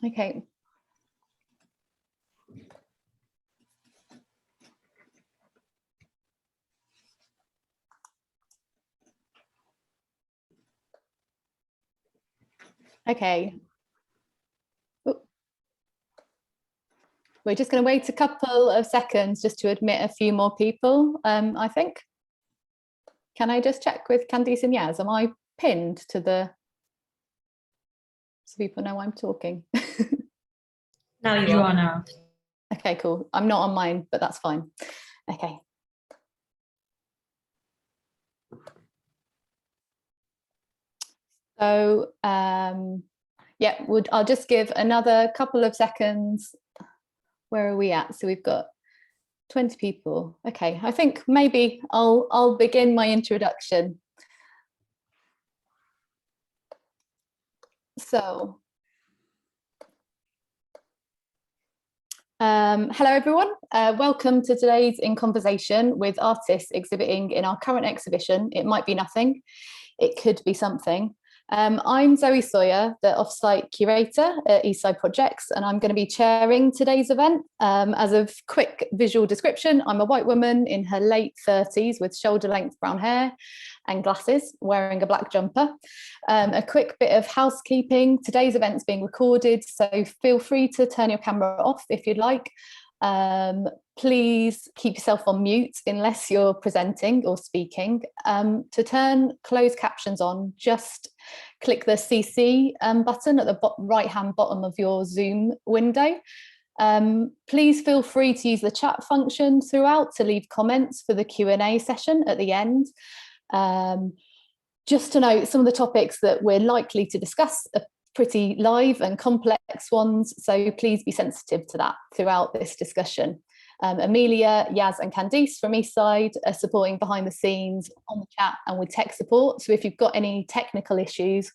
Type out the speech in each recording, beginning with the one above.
Okay. Okay. We're just going to wait a couple of seconds just to admit a few more people, I think. Can I just check with Candice and Yaz? Am I pinned to the, so people know I'm talking? Now you are now. Okay, cool. I'm not on mine, but that's fine. Okay. So, yeah, I'll just give another couple of seconds. Where are we at? So we've got 20 people. Okay, I think maybe I'll begin my introduction. So, hello everyone. Welcome to today's In Conversation with artists exhibiting in our current exhibition. It might be nothing, it could be something. I'm Zoë Sawyer, the offsite curator at Eastside Projects, and I'm going to be chairing today's event. As a quick visual description, I'm a white woman in her late 30s with shoulder-length brown hair and glasses, wearing a black jumper. A quick bit of housekeeping. Today's event's being recorded, so feel free to turn your camera off if you'd like. Please keep yourself on mute unless you're presenting or speaking. To turn closed captions on, just click the CC button at the right-hand bottom of your Zoom window. Please feel free to use the chat function throughout to leave comments for the Q&A session at the end. Just to note, some of the topics that we're likely to discuss are pretty live and complex ones, so please be sensitive to that throughout this discussion. Amelia, Yaz and Candice from Eastside are supporting behind the scenes on the chat and with tech support, so if you've got any technical issues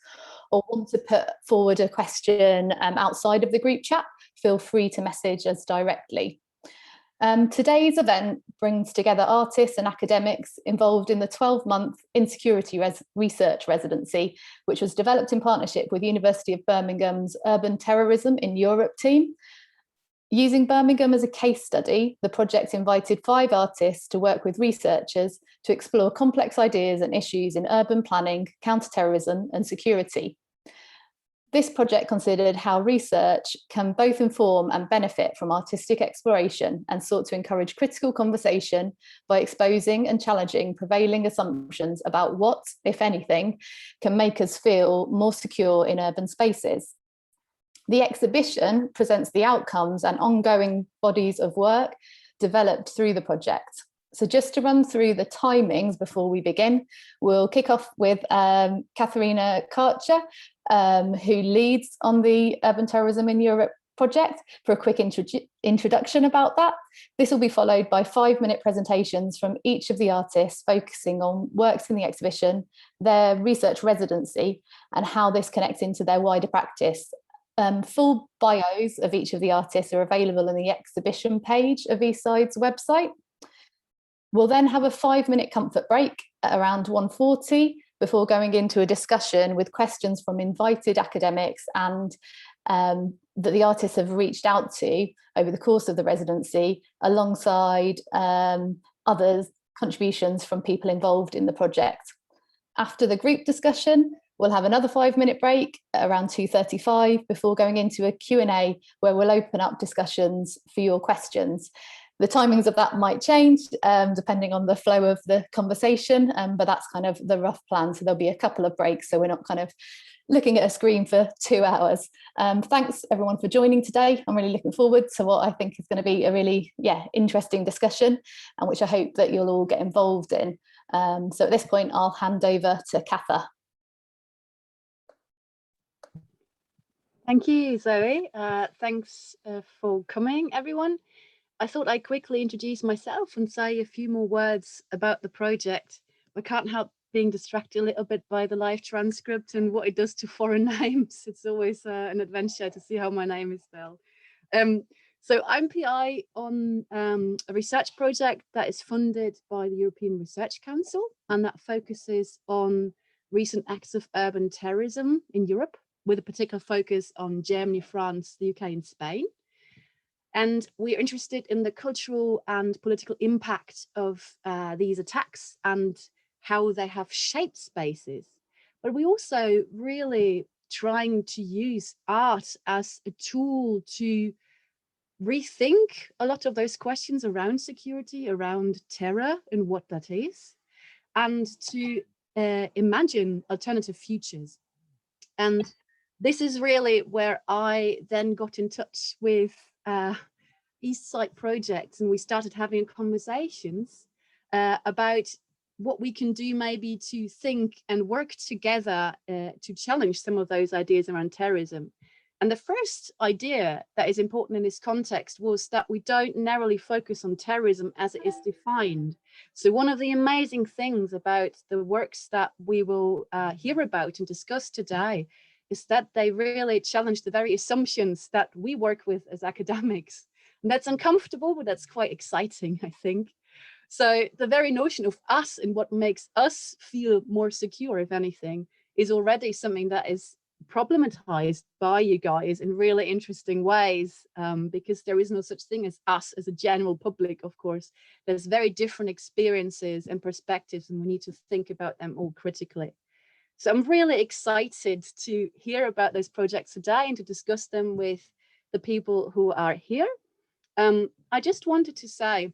or want to put forward a question outside of the group chat, feel free to message us directly. Today's event brings together artists and academics involved in the 12-month insecurity research residency, which was developed in partnership with University of Birmingham's Urban Terrorism in Europe team. Using Birmingham as a case study, the project invited 5 artists to work with researchers to explore complex ideas and issues in urban planning, counterterrorism and security. This project considered how research can both inform and benefit from artistic exploration and sought to encourage critical conversation by exposing and challenging prevailing assumptions about what, if anything, can make us feel more secure in urban spaces. The exhibition presents the outcomes and ongoing bodies of work developed through the project. So just to run through the timings before we begin, we'll kick off with Katharina Karcher, who leads on the Urban Terrorism in Europe project, for a quick introduction about that. This will be followed by 5-minute presentations from each of the artists focusing on works in the exhibition, their research residency, and how this connects into their wider practice. Full bios of each of the artists are available on the exhibition page of Eastside's website. We'll then have a 5-minute comfort break at around 1:40 before going into a discussion with questions from invited academics and that the artists have reached out to over the course of the residency, alongside other contributions from people involved in the project. After the group discussion, we'll have another 5-minute break at around 2:35 before going into a Q&A where we'll open up discussions for your questions. The timings of that might change depending on the flow of the conversation, but that's kind of the rough plan. So there'll be a couple of breaks, so we're not kind of looking at a screen for 2 hours. Thanks everyone for joining today. I'm really looking forward to what I think is going to be a really interesting discussion, and which I hope that you'll all get involved in. So at this point, I'll hand over to Katha. Thank you, Zoe. Thanks for coming, everyone. I thought I'd quickly introduce myself and say a few more words about the project. I can't help being distracted a little bit by the live transcript and what it does to foreign names. It's always an adventure to see how my name is spelled. So I'm PI on a research project that is funded by the European Research Council, and that focuses on recent acts of urban terrorism in Europe. with a particular focus on Germany, France, the UK and Spain. And we're interested in the cultural and political impact of these attacks and how they have shaped spaces. But we also really trying to use art as a tool to rethink a lot of those questions around security, around terror and what that is, and to imagine alternative futures. And this is really where I then got in touch with Eastside projects, and we started having conversations about what we can do maybe to think and work together to challenge some of those ideas around terrorism. And the first idea that is important in this context was that we don't narrowly focus on terrorism as it is defined. So one of the amazing things about the works that we will hear about and discuss today is that they really challenge the very assumptions that we work with as academics. And that's uncomfortable, but that's quite exciting, I think. So the very notion of us and what makes us feel more secure, if anything, is already something that is problematized by you guys in really interesting ways, because there is no such thing as us as a general public, of course. There's very different experiences and perspectives, and we need to think about them all critically. So I'm really excited to hear about those projects today and to discuss them with the people who are here. I just wanted to say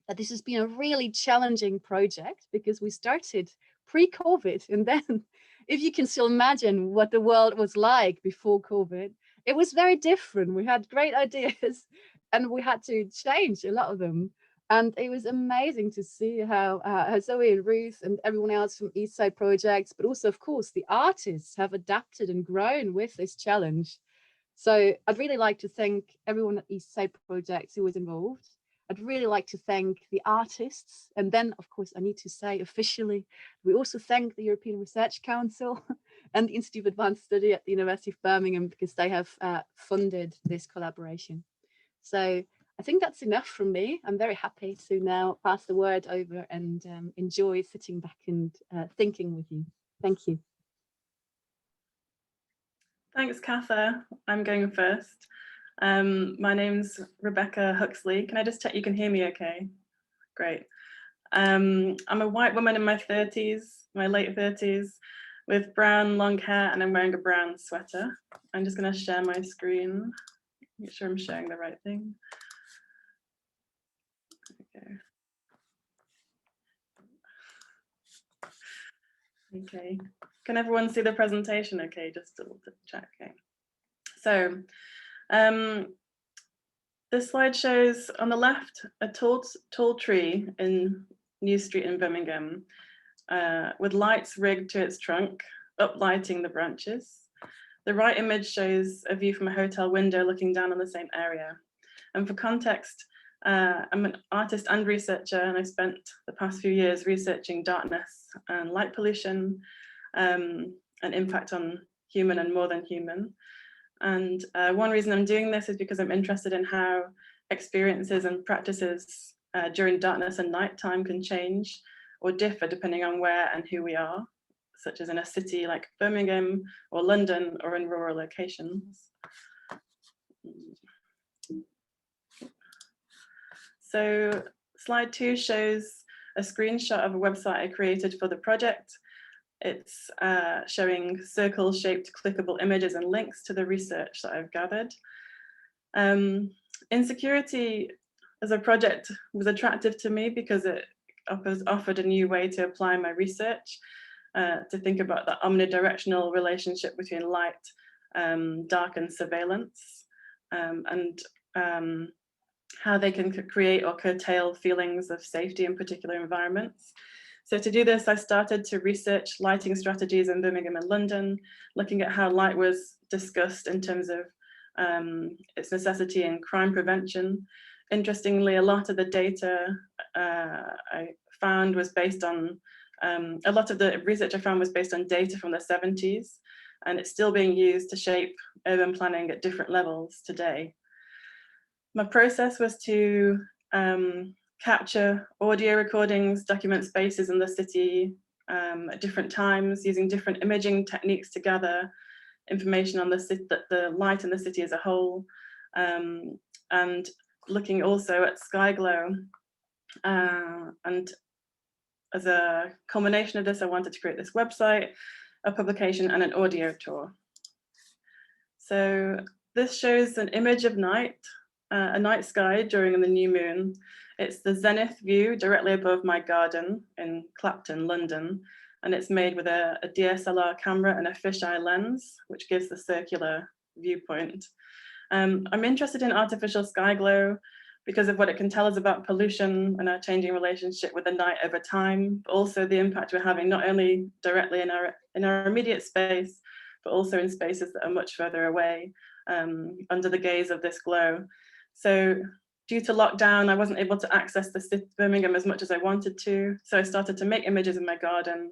that this has been a really challenging project because we started pre-COVID, and then if you can still imagine what the world was like before COVID, it was very different. We had great ideas and we had to change a lot of them. And it was amazing to see how Zoe and Ruth and everyone else from Eastside projects, but also, of course, the artists have adapted and grown with this challenge. So I'd really like to thank everyone at Eastside projects who was involved. I'd really like to thank the artists. And then, of course, I need to say officially, we also thank the European Research Council and the Institute of Advanced Study at the University of Birmingham, because they have funded this collaboration. So I think that's enough from me. I'm very happy to now pass the word over and enjoy sitting back and thinking with you. Thank you. Thanks, Katha. I'm going first. My name's Rebecca Huxley. Can I just check you can hear me okay? Great. I'm a white woman in my 30s, my late 30s, with brown long hair, and I'm wearing a brown sweater. I'm just going to share my screen, make sure I'm showing the right thing. Okay, can everyone see the presentation okay? Just to check, okay. So this slide shows on the left a tall tree in New Street in Birmingham with lights rigged to its trunk, uplighting the branches. The right image shows a view from a hotel window looking down on the same area. And for context, I'm an artist and researcher, and I've spent the past few years researching darkness and light pollution and impact on human and more than human. And one reason I'm doing this is because I'm interested in how experiences and practices during darkness and nighttime can change or differ depending on where and who we are, such as in a city like Birmingham or London, or in rural locations. So slide 2 shows a screenshot of a website I created for the project. It's showing circle-shaped clickable images and links to the research that I've gathered. Insecurity as a project was attractive to me because it offered a new way to apply my research, to think about the omnidirectional relationship between light, dark and surveillance, and how they can create or curtail feelings of safety in particular environments. So to do this, I started to research lighting strategies in Birmingham and London, looking at how light was discussed in terms of its necessity in crime prevention. Interestingly, a lot of the data I found was based on, a lot of the research I found was based on data from the 70s, and it's still being used to shape urban planning at different levels today. My process was to capture audio recordings, document spaces in the city at different times, using different imaging techniques to gather information on the light in the city as a whole, and looking also at sky glow. And as a culmination of this, I wanted to create this website, a publication, and an audio tour. So this shows an image of night, a night sky during the new moon. It's the zenith view directly above my garden in Clapton, London, and it's made with a DSLR camera and a fisheye lens, which gives the circular viewpoint. I'm interested in artificial sky glow because of what it can tell us about pollution and our changing relationship with the night over time, but also the impact we're having not only directly in our immediate space, but also in spaces that are much further away under the gaze of this glow. So due to lockdown, I wasn't able to access the city of Birmingham as much as I wanted to. So I started to make images in my garden,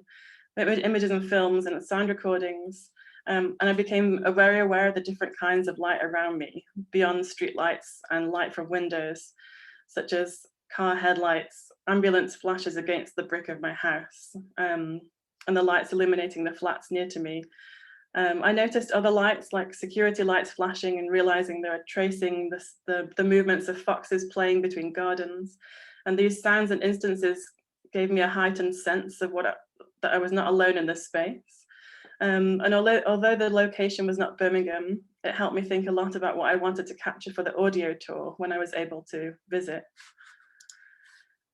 images and films and sound recordings. And I became very aware of the different kinds of light around me, beyond street lights and light from windows, such as car headlights, ambulance flashes against the brick of my house, and the lights illuminating the flats near to me. I noticed other lights, like security lights flashing, and realizing they were tracing the movements of foxes playing between gardens. And these sounds and instances gave me a heightened sense of that I was not alone in this space. And although the location was not Birmingham, it helped me think a lot about what I wanted to capture for the audio tour when I was able to visit.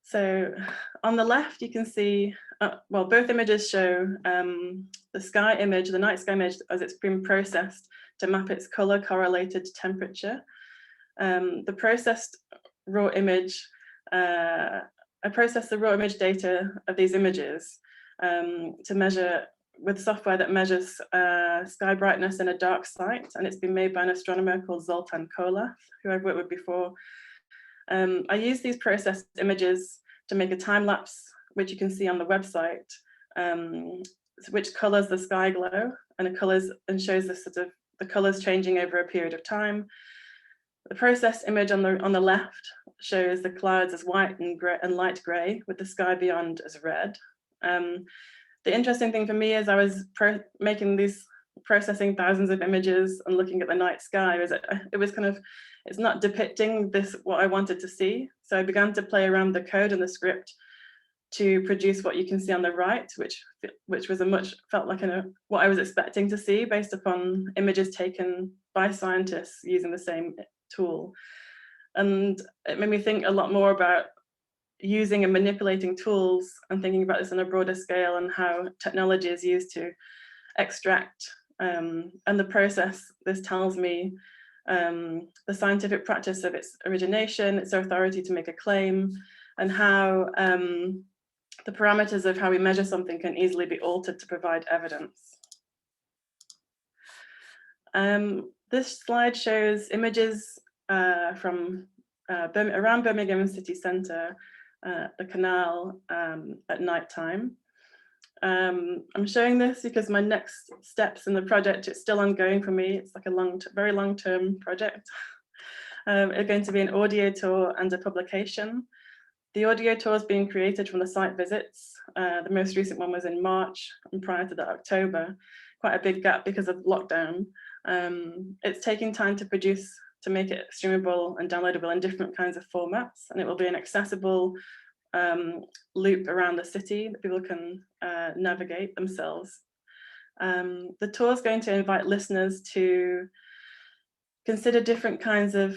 So on the left, you can see, well, both images show the sky image, the night sky image, as it's been processed to map its color correlated to temperature. The processed raw image, I processed the raw image data of these images to measure with software that measures sky brightness in a dark site, and it's been made by an astronomer called Zoltan Kolath, who I've worked with before. I use these processed images to make a time lapse, which you can see on the website, which colors the sky glow and shows the colors changing over a period of time. The processed image on the left shows the clouds as white and gray and light gray, with the sky beyond as red. The interesting thing for me as I was processing thousands of images and looking at the night sky was it's not depicting what I wanted to see. So I began to play around the code and the script to produce what you can see on the right, which was felt like what I was expecting to see based upon images taken by scientists using the same tool. And it made me think a lot more about using and manipulating tools and thinking about this on a broader scale and how technology is used to extract and the process this tells me the scientific practice of its origination, its authority to make a claim, and how the parameters of how we measure something can easily be altered to provide evidence. This slide shows images from around Birmingham city centre, the canal at night time. I'm showing this because my next steps in the project, it's still ongoing for me. It's like a very long-term project. It's going to be an audio tour and a publication. The audio tour is being created from the site visits. The most recent one was in March, and prior to that, October. Quite a big gap because of lockdown. It's taking time to produce, to make it streamable and downloadable in different kinds of formats, and it will be an accessible loop around the city that people can navigate themselves. The tour is going to invite listeners to consider different kinds of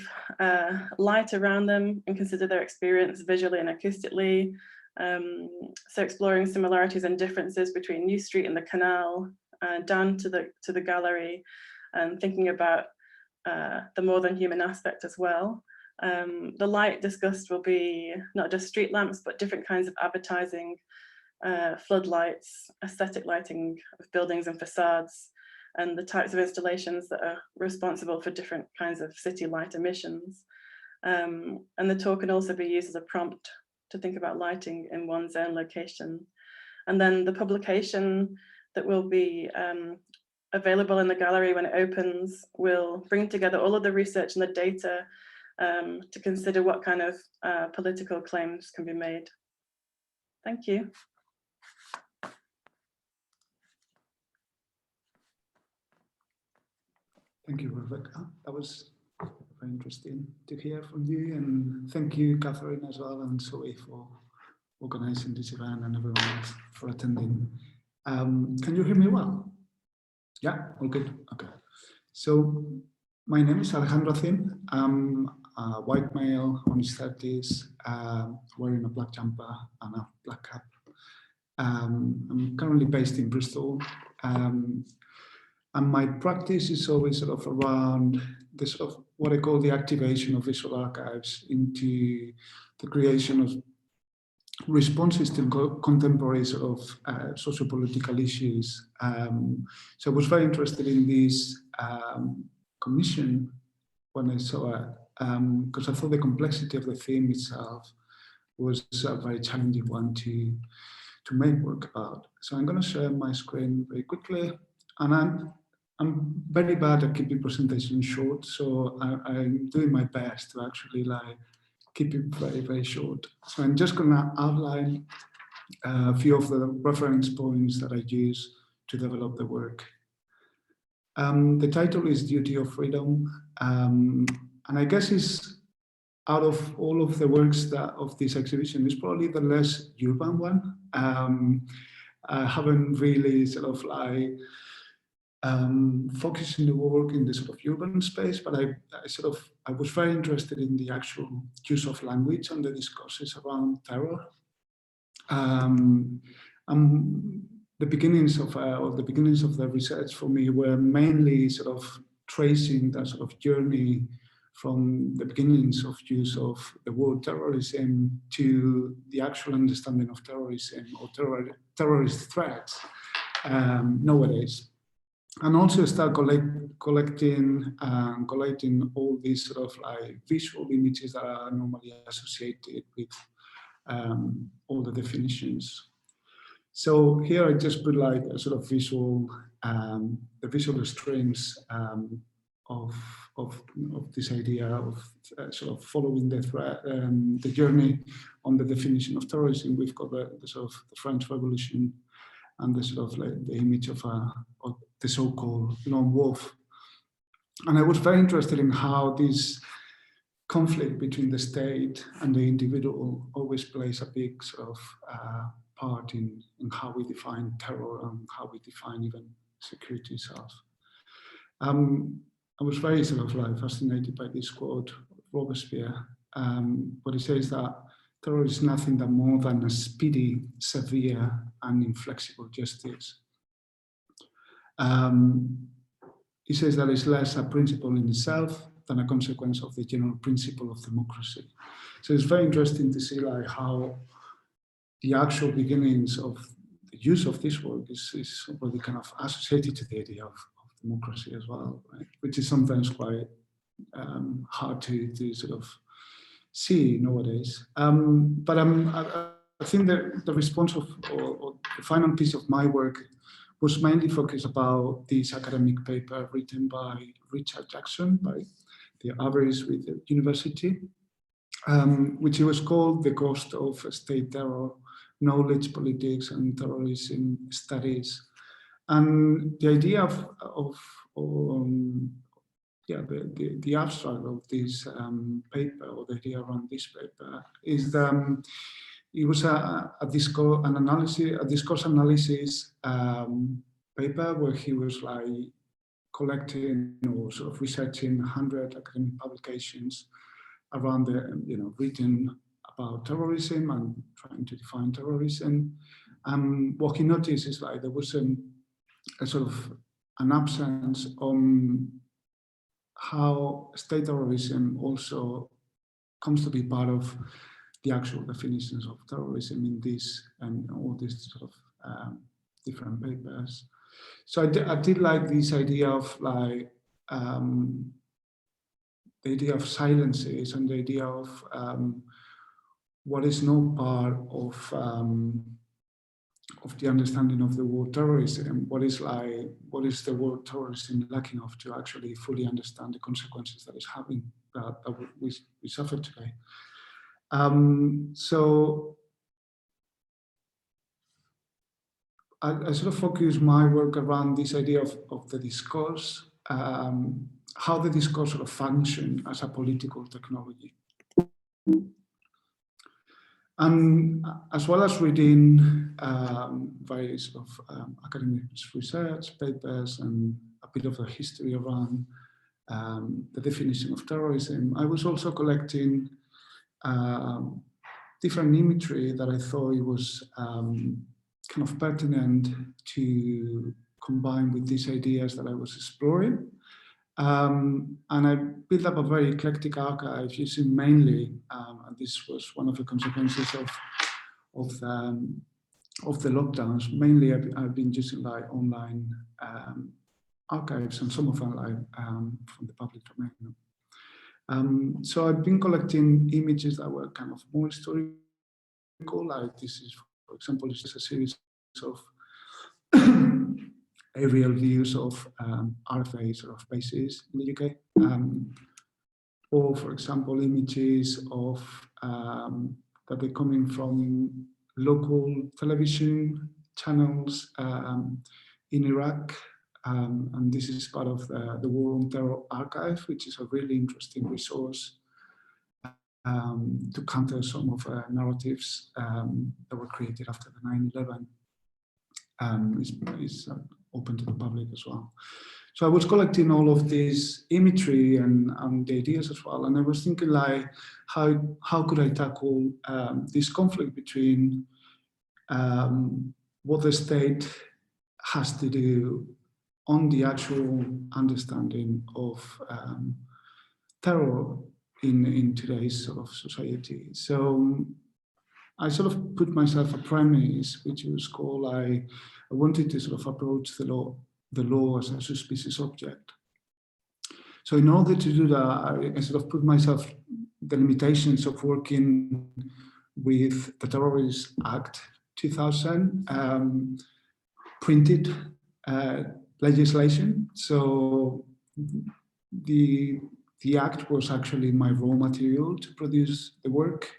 light around them and consider their experience visually and acoustically. So exploring similarities and differences between New Street and the canal, down to the gallery, and thinking about the more than human aspect as well. The light discussed will be not just street lamps, but different kinds of advertising, floodlights, aesthetic lighting of buildings and facades, and the types of installations that are responsible for different kinds of city light emissions. And the tour can also be used as a prompt to think about lighting in one's own location. And then the publication that will be available in the gallery when it opens will bring together all of the research and the data to consider what kind of political claims can be made. Thank you. Thank you, Rebecca. That was very interesting to hear from you, and thank you, Catherine, as well, and Zoe for organizing this event and everyone else for attending. Can you hear me well? Yeah, all good. Okay. So my name is Alejandro Thin. I'm a white male on his 30s, wearing a black jumper and a black cap. I'm currently based in Bristol. And my practice is always sort of around the sort of what I call the activation of visual archives into the creation of responses to contemporary sort of socio-political issues. So I was very interested in this commission when I saw it, because I thought the complexity of the theme itself was a very challenging one to make work about. So I'm going to share my screen very quickly, and I'm very bad at keeping presentations short, so I'm doing my best to actually keep it very, very short. So I'm just going to outline a few of the reference points that I use to develop the work. The title is Duty of Freedom, and I guess it's out of all of the works of this exhibition, is probably the less urban one. I haven't really sort of focusing the work in the sort of urban space, but I was very interested in the actual use of language and the discourses around terror. The beginnings of the research for me were mainly sort of tracing that sort of journey from the beginnings of use of the word terrorism to the actual understanding of terrorism or terrorist threats nowadays. And also start collecting all these sort of visual images that are normally associated with all the definitions. So here I just put a sort of visual, the visual streams of this idea of sort of following the journey on the definition of terrorism. We've got the sort of the French Revolution and the sort of the image of the so-called lone wolf. And I was very interested in how this conflict between the state and the individual always plays a big sort of part in how we define terror and how we define even security itself. I was very sort of fascinated by this quote of Robespierre, but he says that terror is nothing more than a speedy, severe, and inflexible justice. He says that it's less a principle in itself than a consequence of the general principle of democracy. So it's very interesting to see how the actual beginnings of the use of this word is already kind of associated to the idea of democracy as well, right? Which is sometimes quite hard to sort of see nowadays. But I think that the response or the final piece of my work was mainly focused about this academic paper written by Richard Jackson, by the Avery's with the University, which was called The Cost of State Terror, Knowledge, Politics, and Terrorism Studies. And the idea the abstract of this paper, or the idea around this paper, is that it was a discourse analysis paper where he was collecting or sort of researching 100 academic publications around written about terrorism and trying to define terrorism. What he noticed is there was a sort of an absence on how state terrorism also comes to be part of the actual definitions of terrorism in this and all these sort of different papers. So I did like this idea of the idea of silences and the idea of what is not part of the understanding of the word terrorism. What is the word terrorism lacking of to actually fully understand the consequences that it's having that we suffer today. So I sort of focus my work around this idea of the discourse how the discourse sort of function as a political technology. And as well as reading various of academic research papers and a bit of the history around the definition of terrorism, I was also collecting different imagery that I thought it was kind of pertinent to combine with these ideas that I was exploring. And I built up a very eclectic archive using mainly, and this was one of the consequences of the lockdowns. Mainly, I've been using like online archives, and some of them like from the public domain. So I've been collecting images that were kind of more historical. Like this is, for example, it's just a series of aerial views of RFAs or of bases in the UK, or for example, images of that they're coming from local television channels in Iraq, and this is part of the War on Terror archive, which is a really interesting resource to counter some of the narratives that were created after the 9/11. Is open to the public as well. So I was collecting all of this imagery and the ideas as well, and I was thinking like, how could I tackle this conflict between what the state has to do on the actual understanding of terror in today's sort of society. So I sort of put myself a premise, which was called I wanted to sort of approach the law as a suspicious object. So in order to do that, I sort of put myself the limitations of working with the Terrorist Act 2000 printed legislation. So the act was actually my raw material to produce the work.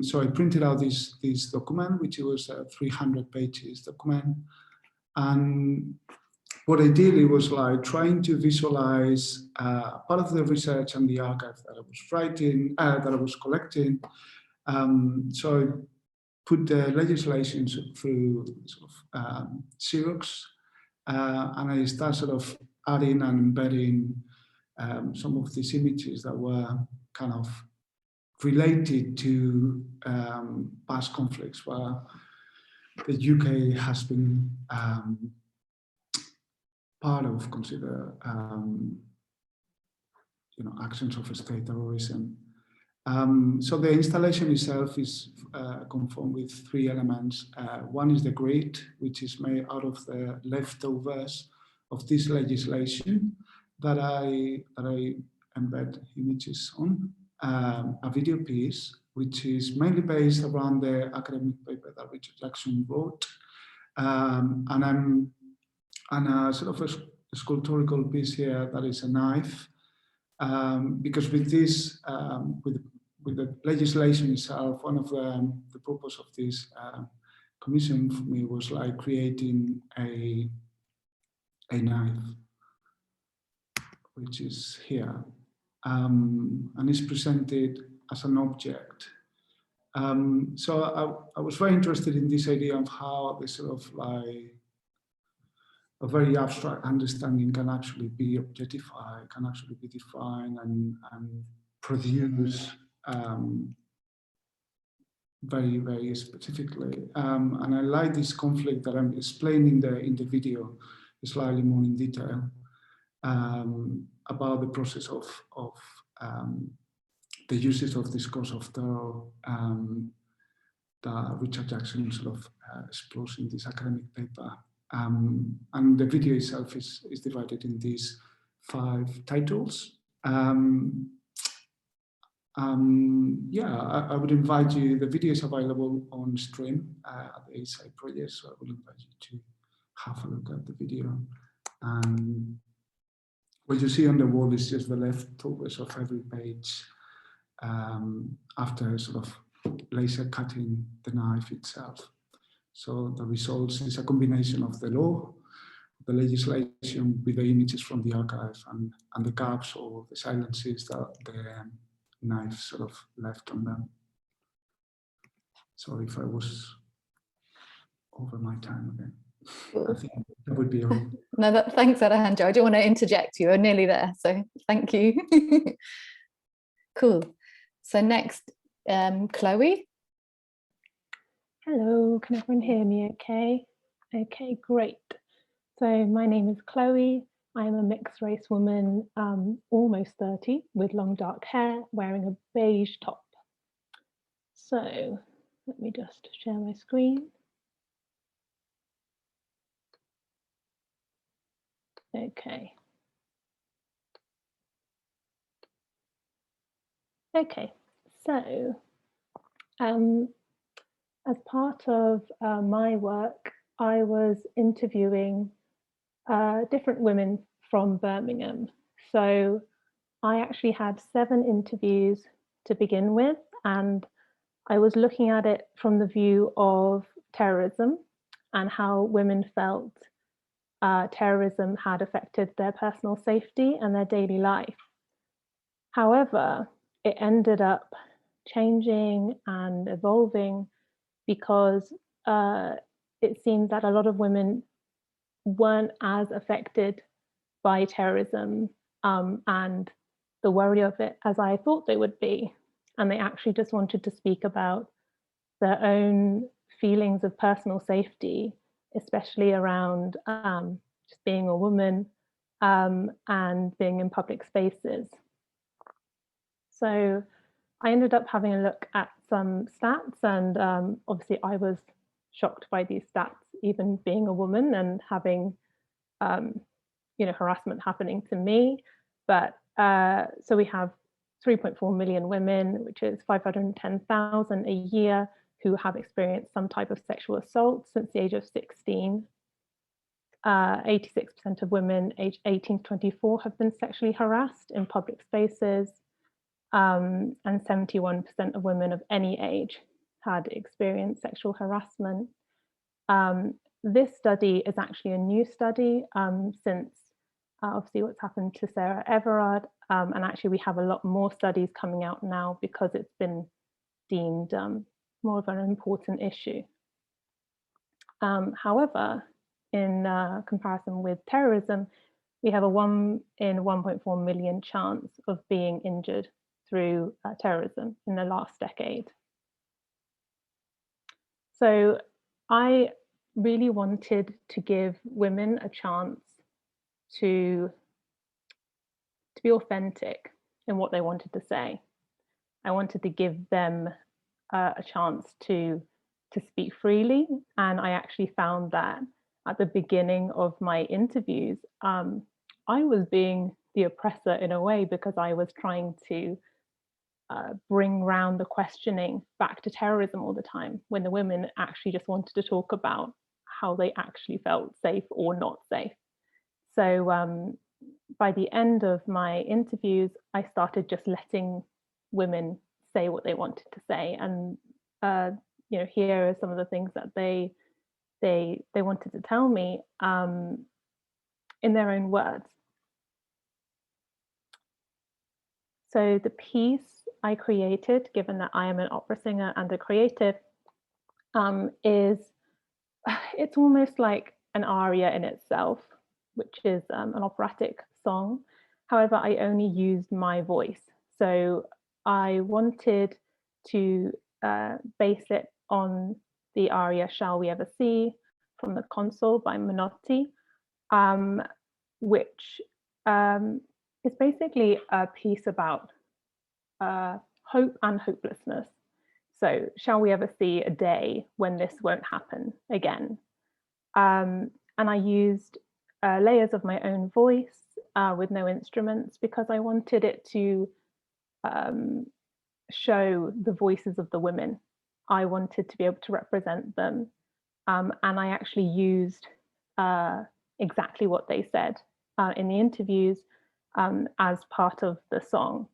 So I printed out this document, which was a 300 pages document. And what I did, it was like trying to visualize part of the research and the archive that I was writing, that I was collecting. So I put the legislation through sort of Xerox, and I start sort of adding and embedding some of these images that were kind of related to past conflicts where the UK has been part of, consider actions of state terrorism. So the installation itself is conformed with three elements. One is the grid, which is made out of the leftovers of this legislation that I embed images on. A video piece, which is mainly based around the academic paper that Richard Jackson wrote, and a sort of a sculptural piece here that is a knife, because with this, with the legislation itself, one of the purpose of this commission for me was like creating a knife, which is here. And is presented as an object. So I was very interested in this idea of how this sort of like a very abstract understanding can actually be objectified, can actually be defined and produce very, very specifically. And I like this conflict that I'm explaining in the video slightly more in detail. About the process of the uses of discourse of terror that Richard Jackson sort of explores in this academic paper. And the video itself is divided in these 5 titles. Yeah, I would invite you, the video is available on stream at the Eastside project, so I would invite you to have a look at the video. What you see on the wall is just the leftovers of every page after sort of laser cutting the knife itself. So the results is a combination of the law, the legislation with the images from the archive and the gaps or the silences that the knife sort of left on them. Sorry if I was over my time again. I think that would be all. No, thanks, Alejandro. I don't want to interject you. We're nearly there, so thank you. Cool. So next, Chloe. Hello, can everyone hear me okay? Okay, great. So my name is Chloe. I am a mixed race woman, almost 30, with long dark hair, wearing a beige top. So let me just share my screen. Okay. Okay, so as part of my work, I was interviewing different women from Birmingham. So I actually had 7 interviews to begin with, and I was looking at it from the view of terrorism and how women felt terrorism had affected their personal safety and their daily life. However, it ended up changing and evolving because it seemed that a lot of women weren't as affected by terrorism and the worry of it as I thought they would be. And they actually just wanted to speak about their own feelings of personal safety, especially around just being a woman and being in public spaces. So I ended up having a look at some stats, and obviously I was shocked by these stats, even being a woman and having harassment happening to me. But so we have 3.4 million women, which is 510,000 a year, who have experienced some type of sexual assault since the age of 16. 86% of women aged 18 to 24 have been sexually harassed in public spaces, and 71% of women of any age had experienced sexual harassment. This study is actually a new study since obviously what's happened to Sarah Everard, and actually we have a lot more studies coming out now because it's been deemed more of an important issue. However, in comparison with terrorism, we have a 1 in 1.4 million chance of being injured through terrorism in the last decade. So I really wanted to give women a chance to be authentic in what they wanted to say. I wanted to give them a chance to speak freely, and I actually found that at the beginning of my interviews, I was being the oppressor in a way, because I was trying to bring round the questioning back to terrorism all the time, when the women actually just wanted to talk about how they actually felt safe or not safe. So by the end of my interviews, I started just letting women say what they wanted to say, and here are some of the things that they wanted to tell me in their own words. So the piece I created, given that I am an opera singer and a creative, it's almost like an aria in itself, which is an operatic song. However, I only used my voice. So I wanted to base it on the aria Shall We Ever See from the Consul by Menotti, which is basically a piece about hope and hopelessness. So shall we ever see a day when this won't happen again? And I used layers of my own voice with no instruments, because I wanted it to show the voices of the women. I wanted to be able to represent them. And I actually used exactly what they said in the interviews as part of the song.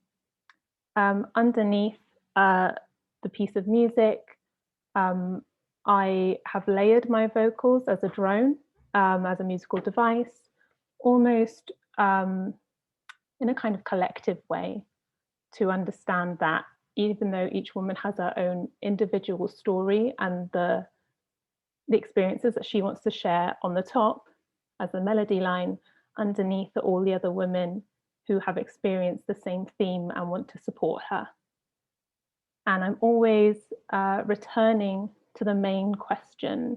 Underneath the piece of music, I have layered my vocals as a drone, as a musical device, almost in a kind of collective way, to understand that even though each woman has her own individual story and the experiences that she wants to share on the top as a melody line, underneath are all the other women who have experienced the same theme and want to support her. And I'm always returning to the main question.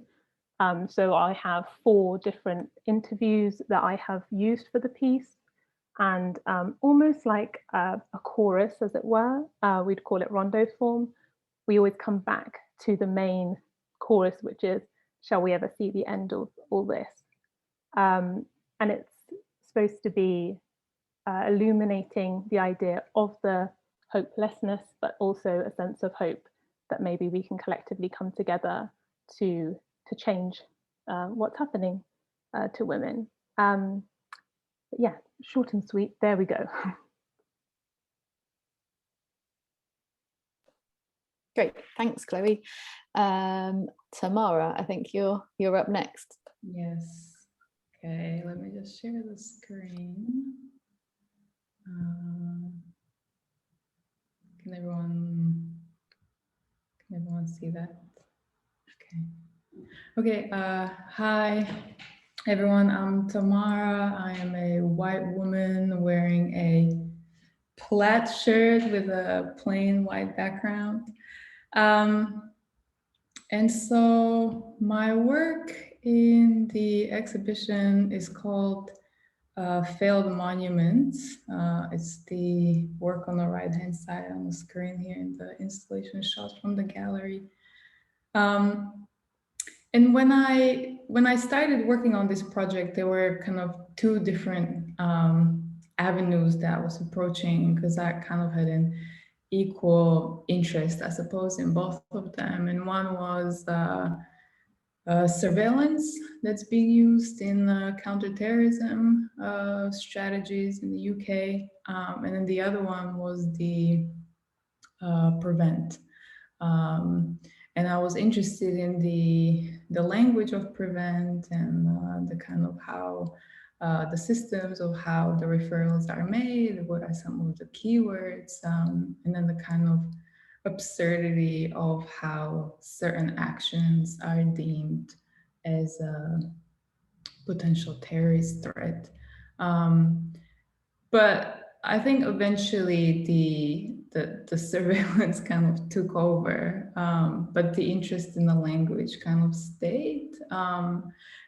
So I have 4 different interviews that I have used for the piece, and almost like a chorus, as it were, we'd call it rondo form. We always come back to the main chorus, which is, shall we ever see the end of all this? And it's supposed to be illuminating the idea of the hopelessness, but also a sense of hope that maybe we can collectively come together to change what's happening to women. But yeah, short and sweet, there we go. Great, thanks, Chloe. Tamara, I think you're up next. Yes. Okay, let me just share the screen. Can everyone see that? Okay. Hi everyone, I'm Tamara. I am a white woman wearing a plaid shirt with a plain white background. And so my work in the exhibition is called Failed Monuments. It's the work on the right-hand side on the screen here in the installation shot from the gallery. And when I started working on this project, there were kind of 2 different avenues that I was approaching, because I kind of had an equal interest, I suppose, in both of them. And one was surveillance that's being used in counterterrorism strategies in the UK. And then the other one was the prevent. And I was interested in the language of prevent and the kind of how the systems of how the referrals are made, what are some of the keywords, and then the kind of absurdity of how certain actions are deemed as a potential terrorist threat. But I think eventually the surveillance kind of took over, but the interest in the language kind of stayed.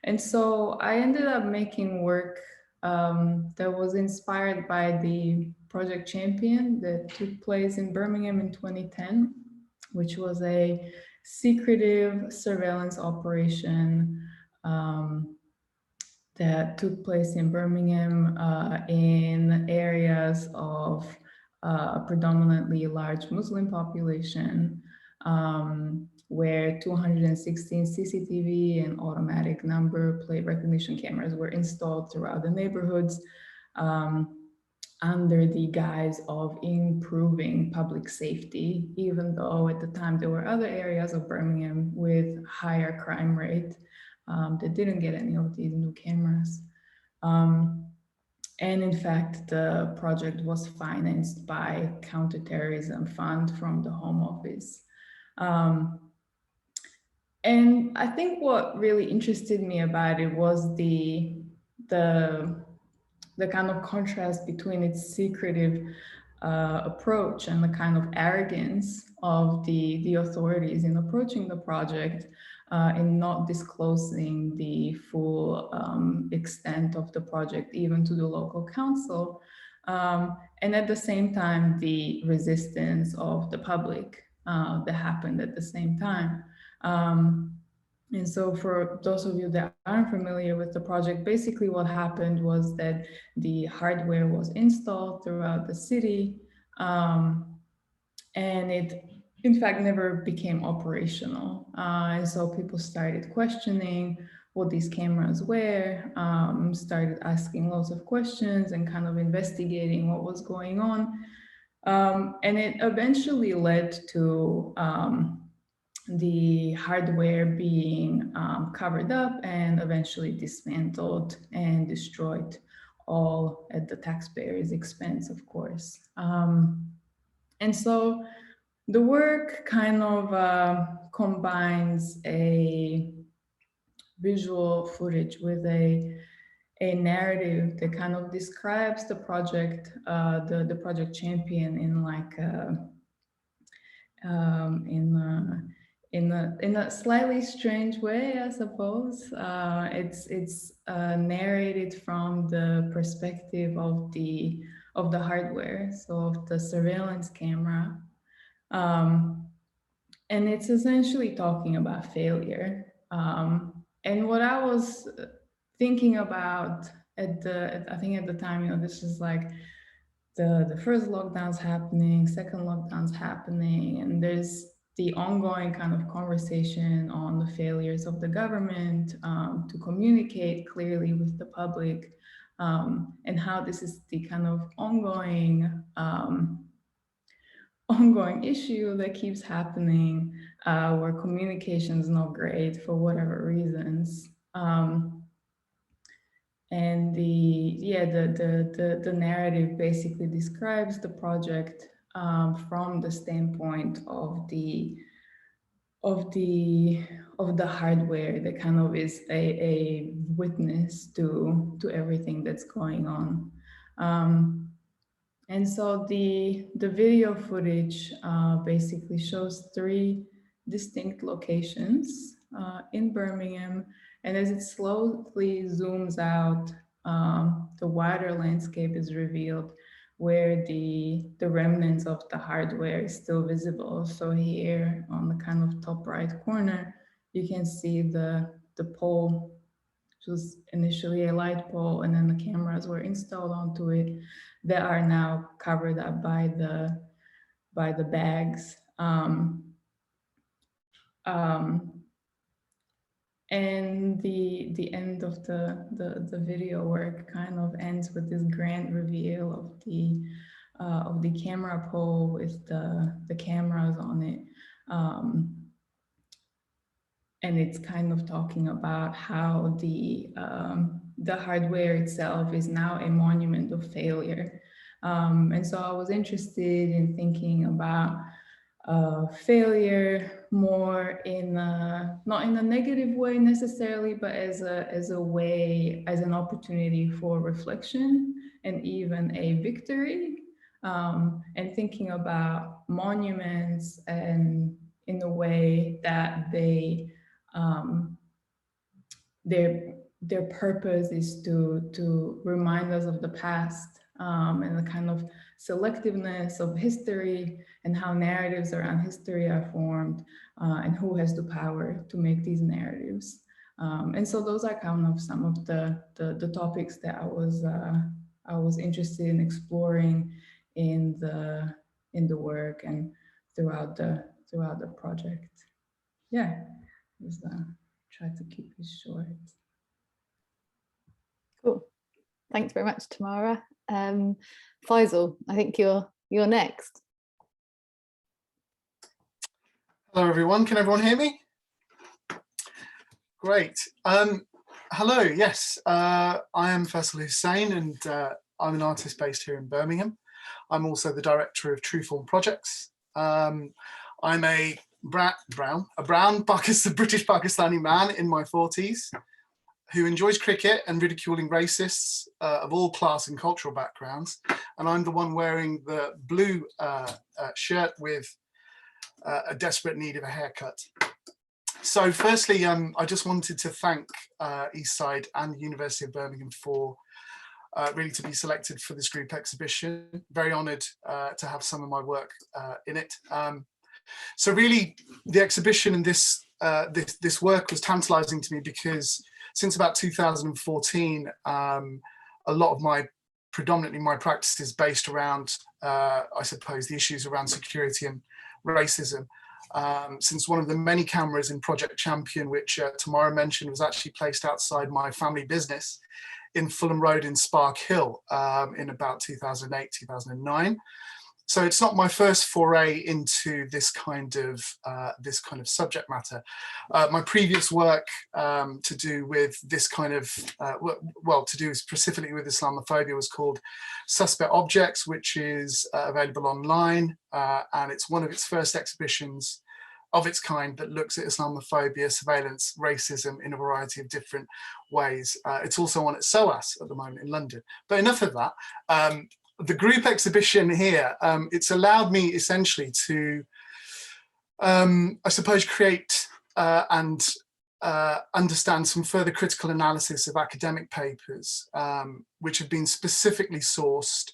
And so I ended up making work that was inspired by the Project Champion that took place in Birmingham in 2010, which was a secretive surveillance operation that took place in Birmingham in areas of predominantly large Muslim population, where 216 CCTV and automatic number plate recognition cameras were installed throughout the neighborhoods under the guise of improving public safety, even though at the time there were other areas of Birmingham with higher crime rate that didn't get any of these new cameras. And in fact, the project was financed by counterterrorism fund from the Home Office. And I think what really interested me about it was the kind of contrast between its secretive approach and the kind of arrogance of the authorities in approaching the project, in not disclosing the full extent of the project, even to the local council. And at the same time, the resistance of the public that happened at the same time. And so for those of you that aren't familiar with the project, basically what happened was that the hardware was installed throughout the city, and it in fact never became operational. And so people started questioning what these cameras were, started asking lots of questions and kind of investigating what was going on. And it eventually led to the hardware being covered up and eventually dismantled and destroyed, all at the taxpayer's expense, of course. And so the work kind of combines a visual footage with a narrative that kind of describes the project, the project champion in like in a slightly strange way, I suppose. It's narrated from the perspective of the hardware, so of the surveillance camera, and it's essentially talking about failure. And what I was thinking about I think at the time, you know, this is like the first lockdown's happening, second lockdown's happening, and there's the ongoing kind of conversation on the failures of the government to communicate clearly with the public, and how this is the kind of ongoing issue that keeps happening, where communication is not great for whatever reasons. And the narrative basically describes the project from the standpoint of the hardware that kind of is a witness to everything that's going on. And so the video footage basically shows 3 distinct locations in Birmingham. And as it slowly zooms out, the wider landscape is revealed where the remnants of the hardware is still visible. So here on the kind of top right corner, you can see the pole, which was initially a light pole, and then the cameras were installed onto it that are now covered up by the bags. And the end of the video work kind of ends with this grand reveal of the camera pole with the cameras on it. And it's kind of talking about how the hardware itself is now a monument of failure. And so I was interested in thinking about failure more in not in a negative way necessarily, but as a way, as an opportunity for reflection and even a victory, and thinking about monuments and in the way that they their purpose is to remind us of the past, and the kind of selectiveness of history and how narratives around history are formed, and who has the power to make these narratives. And so those are kind of some of the topics that I was interested in exploring in the work and throughout the project. Yeah, just try to keep it short. Cool. Thanks very much, Tamara. Faisal, I think you're next. Hello, everyone. Can everyone hear me? Great. Hello. Yes, I am Faisal Hussain, and I'm an artist based here in Birmingham. I'm also the director of Trueform Projects. I'm a brown British Pakistani man in my 40s who enjoys cricket and ridiculing racists of all class and cultural backgrounds. And I'm the one wearing the blue shirt with a desperate need of a haircut. So firstly, I just wanted to thank Eastside and University of Birmingham for really to be selected for this group exhibition. Very honoured to have some of my work in it. So really, the exhibition and this work was tantalising to me because since about 2014, a lot of predominantly my practice is based around, I suppose, the issues around security and racism. Since one of the many cameras in Project Champion, which Tamara mentioned, was actually placed outside my family business in Fulham Road in Spark Hill in about 2008, 2009. So it's not my first foray into this kind of subject matter. My previous work to do with this kind of, to do specifically with Islamophobia was called Suspect Objects, which is available online, and it's one of its first exhibitions of its kind that looks at Islamophobia, surveillance, racism in a variety of different ways. It's also on at SOAS at the moment in London. But enough of that. The group exhibition here, it's allowed me essentially to, I suppose, create and understand some further critical analysis of academic papers, which have been specifically sourced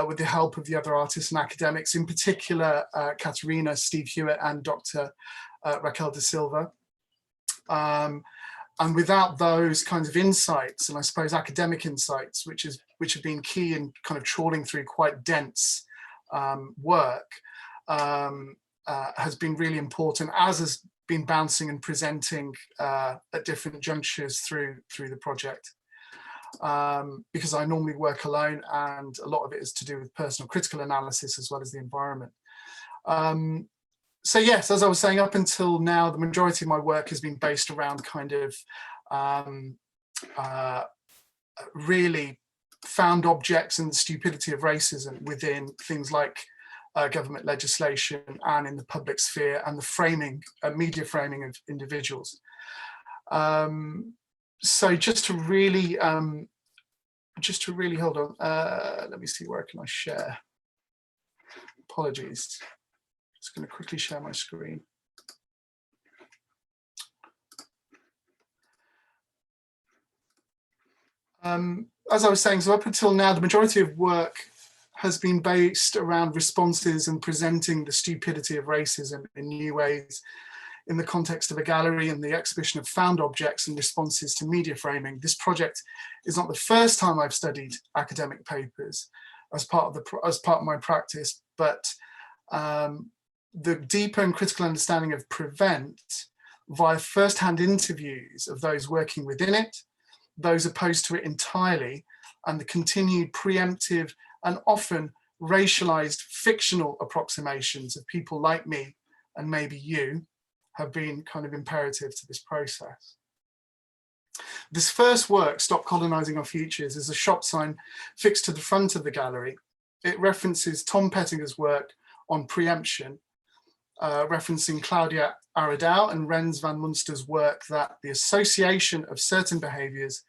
with the help of the other artists and academics, in particular, Katharina, Steve Hewitt, and Dr. Raquel da Silva. And without those kinds of insights, and I suppose academic insights, which have been key in kind of trawling through quite dense work, has been really important, as has been bouncing and presenting at different junctures through the project. Because I normally work alone, and a lot of it is to do with personal critical analysis as well as the environment. So yes, as I was saying, up until now, the majority of my work has been based around kind of really found objects and the stupidity of racism within things like government legislation and in the public sphere, and the framing, media framing of individuals. So just to really hold on, let me see, where can I share? Apologies. Just going to quickly share my screen. As I was saying, so up until now, the majority of work has been based around responses and presenting the stupidity of racism in new ways in the context of a gallery and the exhibition of found objects and responses to media framing. This project is not the first time I've studied academic papers as part of my practice, but the deeper and critical understanding of Prevent via first-hand interviews of those working within it, those opposed to it entirely, and the continued preemptive and often racialized fictional approximations of people like me and maybe you, have been kind of imperative to this process. This first work, Stop Colonizing Our Futures, is a shop sign fixed to the front of the gallery. It references Tom Pettinger's work on preemption, referencing Claudia Aradau and Rens van Munster's work that the association of certain behaviors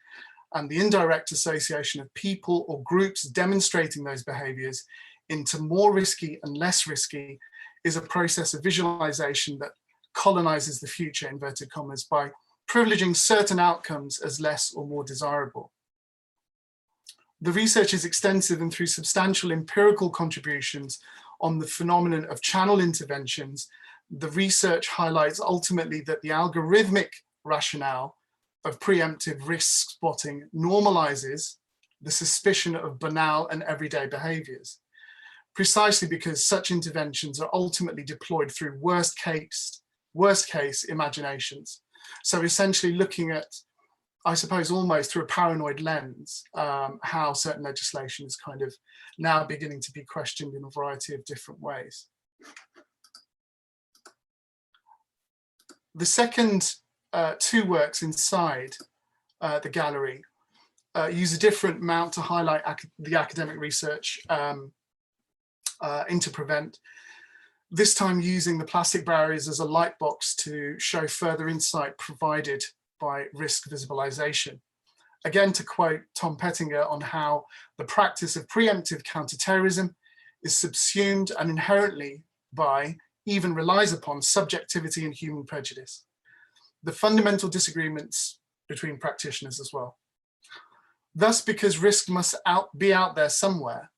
and the indirect association of people or groups demonstrating those behaviors into more risky and less risky is a process of visualization that colonizes the future, inverted commas, by privileging certain outcomes as less or more desirable. The research is extensive, and through substantial empirical contributions on the phenomenon of channel interventions, the research highlights ultimately that the algorithmic rationale of preemptive risk spotting normalizes the suspicion of banal and everyday behaviors, precisely because such interventions are ultimately deployed through worst case imaginations. So essentially looking at, I suppose, almost through a paranoid lens, how certain legislation is kind of now beginning to be questioned in a variety of different ways. The second two works inside the gallery use a different mount to highlight the academic research into Prevent, this time using the plastic barriers as a light box to show further insight provided by risk visualization. Again, to quote Tom Pettinger on how the practice of preemptive counterterrorism is subsumed and inherently by, even relies upon, subjectivity and human prejudice. The fundamental disagreements between practitioners as well. Thus, because risk must be out there somewhere,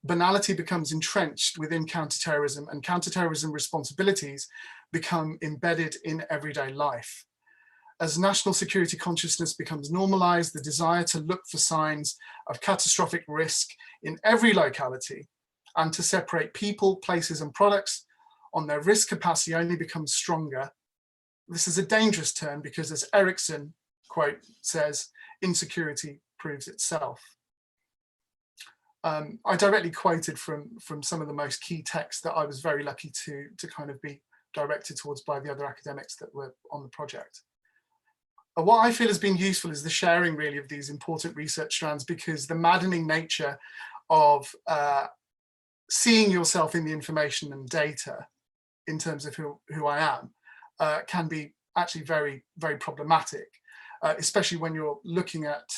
banality becomes entrenched within counterterrorism, and counterterrorism responsibilities become embedded in everyday life. As national security consciousness becomes normalized, the desire to look for signs of catastrophic risk in every locality and to separate people, places, and products on their risk capacity only becomes stronger. This is a dangerous turn because, as Erickson, quote, says, insecurity proves itself. I directly quoted from some of the most key texts that I was very lucky to kind of be directed towards by the other academics that were on the project. What I feel has been useful is the sharing really of these important research strands, because the maddening nature of seeing yourself in the information and data in terms of who I am can be actually very, very problematic, especially when you're looking at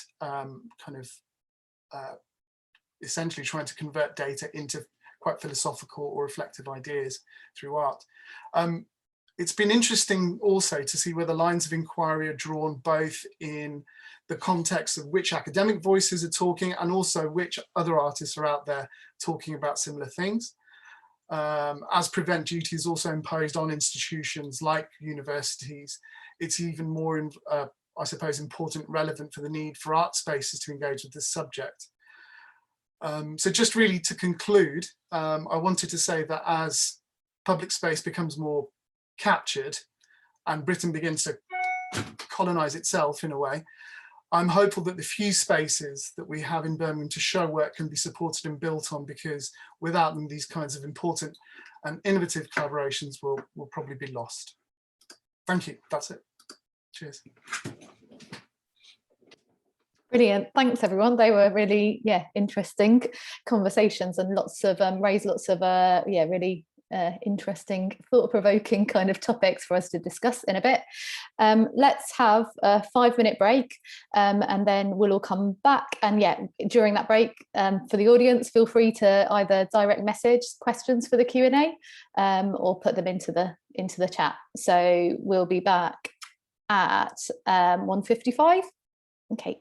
essentially trying to convert data into quite philosophical or reflective ideas through art. It's been interesting also to see where the lines of inquiry are drawn, both in the context of which academic voices are talking and also which other artists are out there talking about similar things. As prevent duty is also imposed on institutions like universities, it's even more, I suppose, important, relevant for the need for art spaces to engage with this subject. So just really to conclude, I wanted to say that as public space becomes more captured and Britain begins to colonize itself in a way, I'm hopeful that the few spaces that we have in Birmingham to show work can be supported and built on, because without them, these kinds of important and innovative collaborations will probably be lost. Thank you, that's it. Cheers. Brilliant, thanks everyone. They were really, interesting conversations and lots of raised lots of really interesting, thought-provoking kind of topics for us to discuss in a bit. Let's have a 5-minute break and then we'll all come back. And during that break, for the audience, feel free to either direct message questions for the Q&A or put them into the chat. So we'll be back at 1:55. Okay.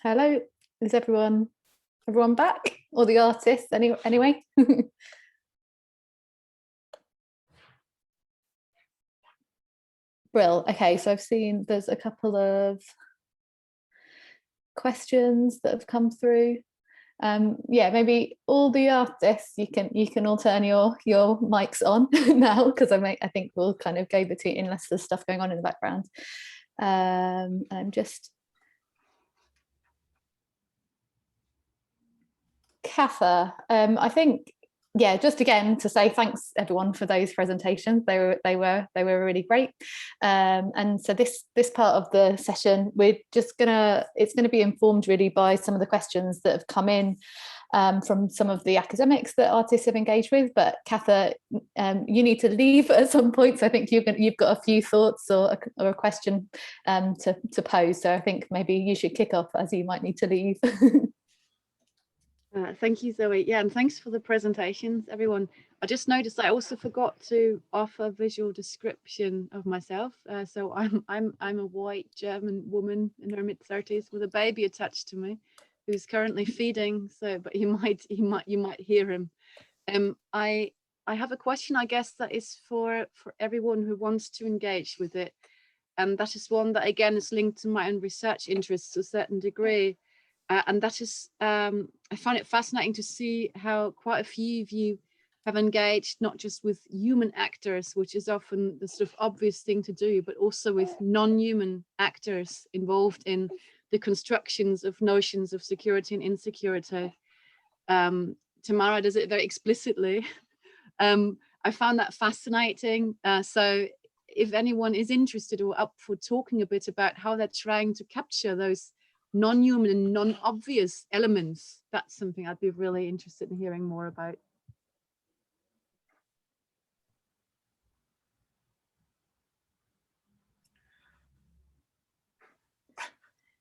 Hello, is everyone back? Or the artists anyway? Brill. Okay, so I've seen there's a couple of questions that have come through. Yeah, maybe all the artists, you can all turn your mics on now, because I think we'll kind of go between, unless there's stuff going on in the background. I'm just Katha, I think, yeah, just again to say thanks everyone for those presentations. They were really great. And so this part of the session, it's gonna be informed really by some of the questions that have come in from some of the academics that artists have engaged with. But Katha, you need to leave at some point, so I think you've got a few thoughts or a question to pose. So I think maybe you should kick off, as you might need to leave. Thank you, Zoe. Yeah, and thanks for the presentations, everyone. I just noticed I also forgot to offer a visual description of myself. So I'm a white German woman in her mid-30s with a baby attached to me, who's currently feeding. So, but you might hear him. I have a question, I guess, that is for everyone who wants to engage with it, and that is one that again is linked to my own research interests to a certain degree. And that is, I find it fascinating to see how quite a few of you have engaged not just with human actors, which is often the sort of obvious thing to do, but also with non-human actors involved in the constructions of notions of security and insecurity. Tamara does it very explicitly. I found that fascinating. So if anyone is interested or up for talking a bit about how they're trying to capture those non-human and non-obvious elements, that's something I'd be really interested in hearing more about.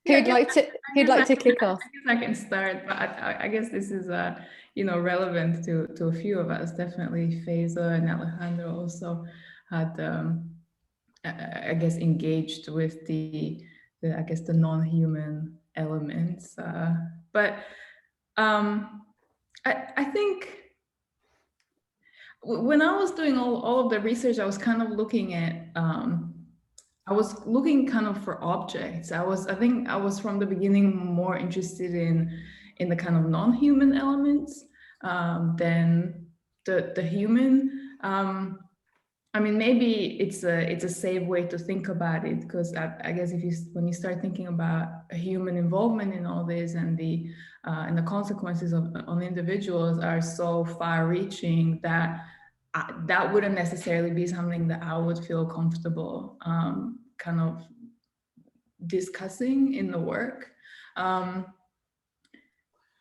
Who'd like to kick off? I guess I can start, but I guess this is relevant to a few of us. Definitely Faiza and Alejandro also had I guess engaged with the non-human elements, but I think when I was doing all of the research, I was kind of looking at I was looking kind of for objects. I think I was from the beginning more interested in the kind of non-human elements than the human. I mean, maybe it's a safe way to think about it, because I guess when you start thinking about human involvement in all this and the consequences on individuals are so far-reaching that that wouldn't necessarily be something that I would feel comfortable kind of discussing in the work. And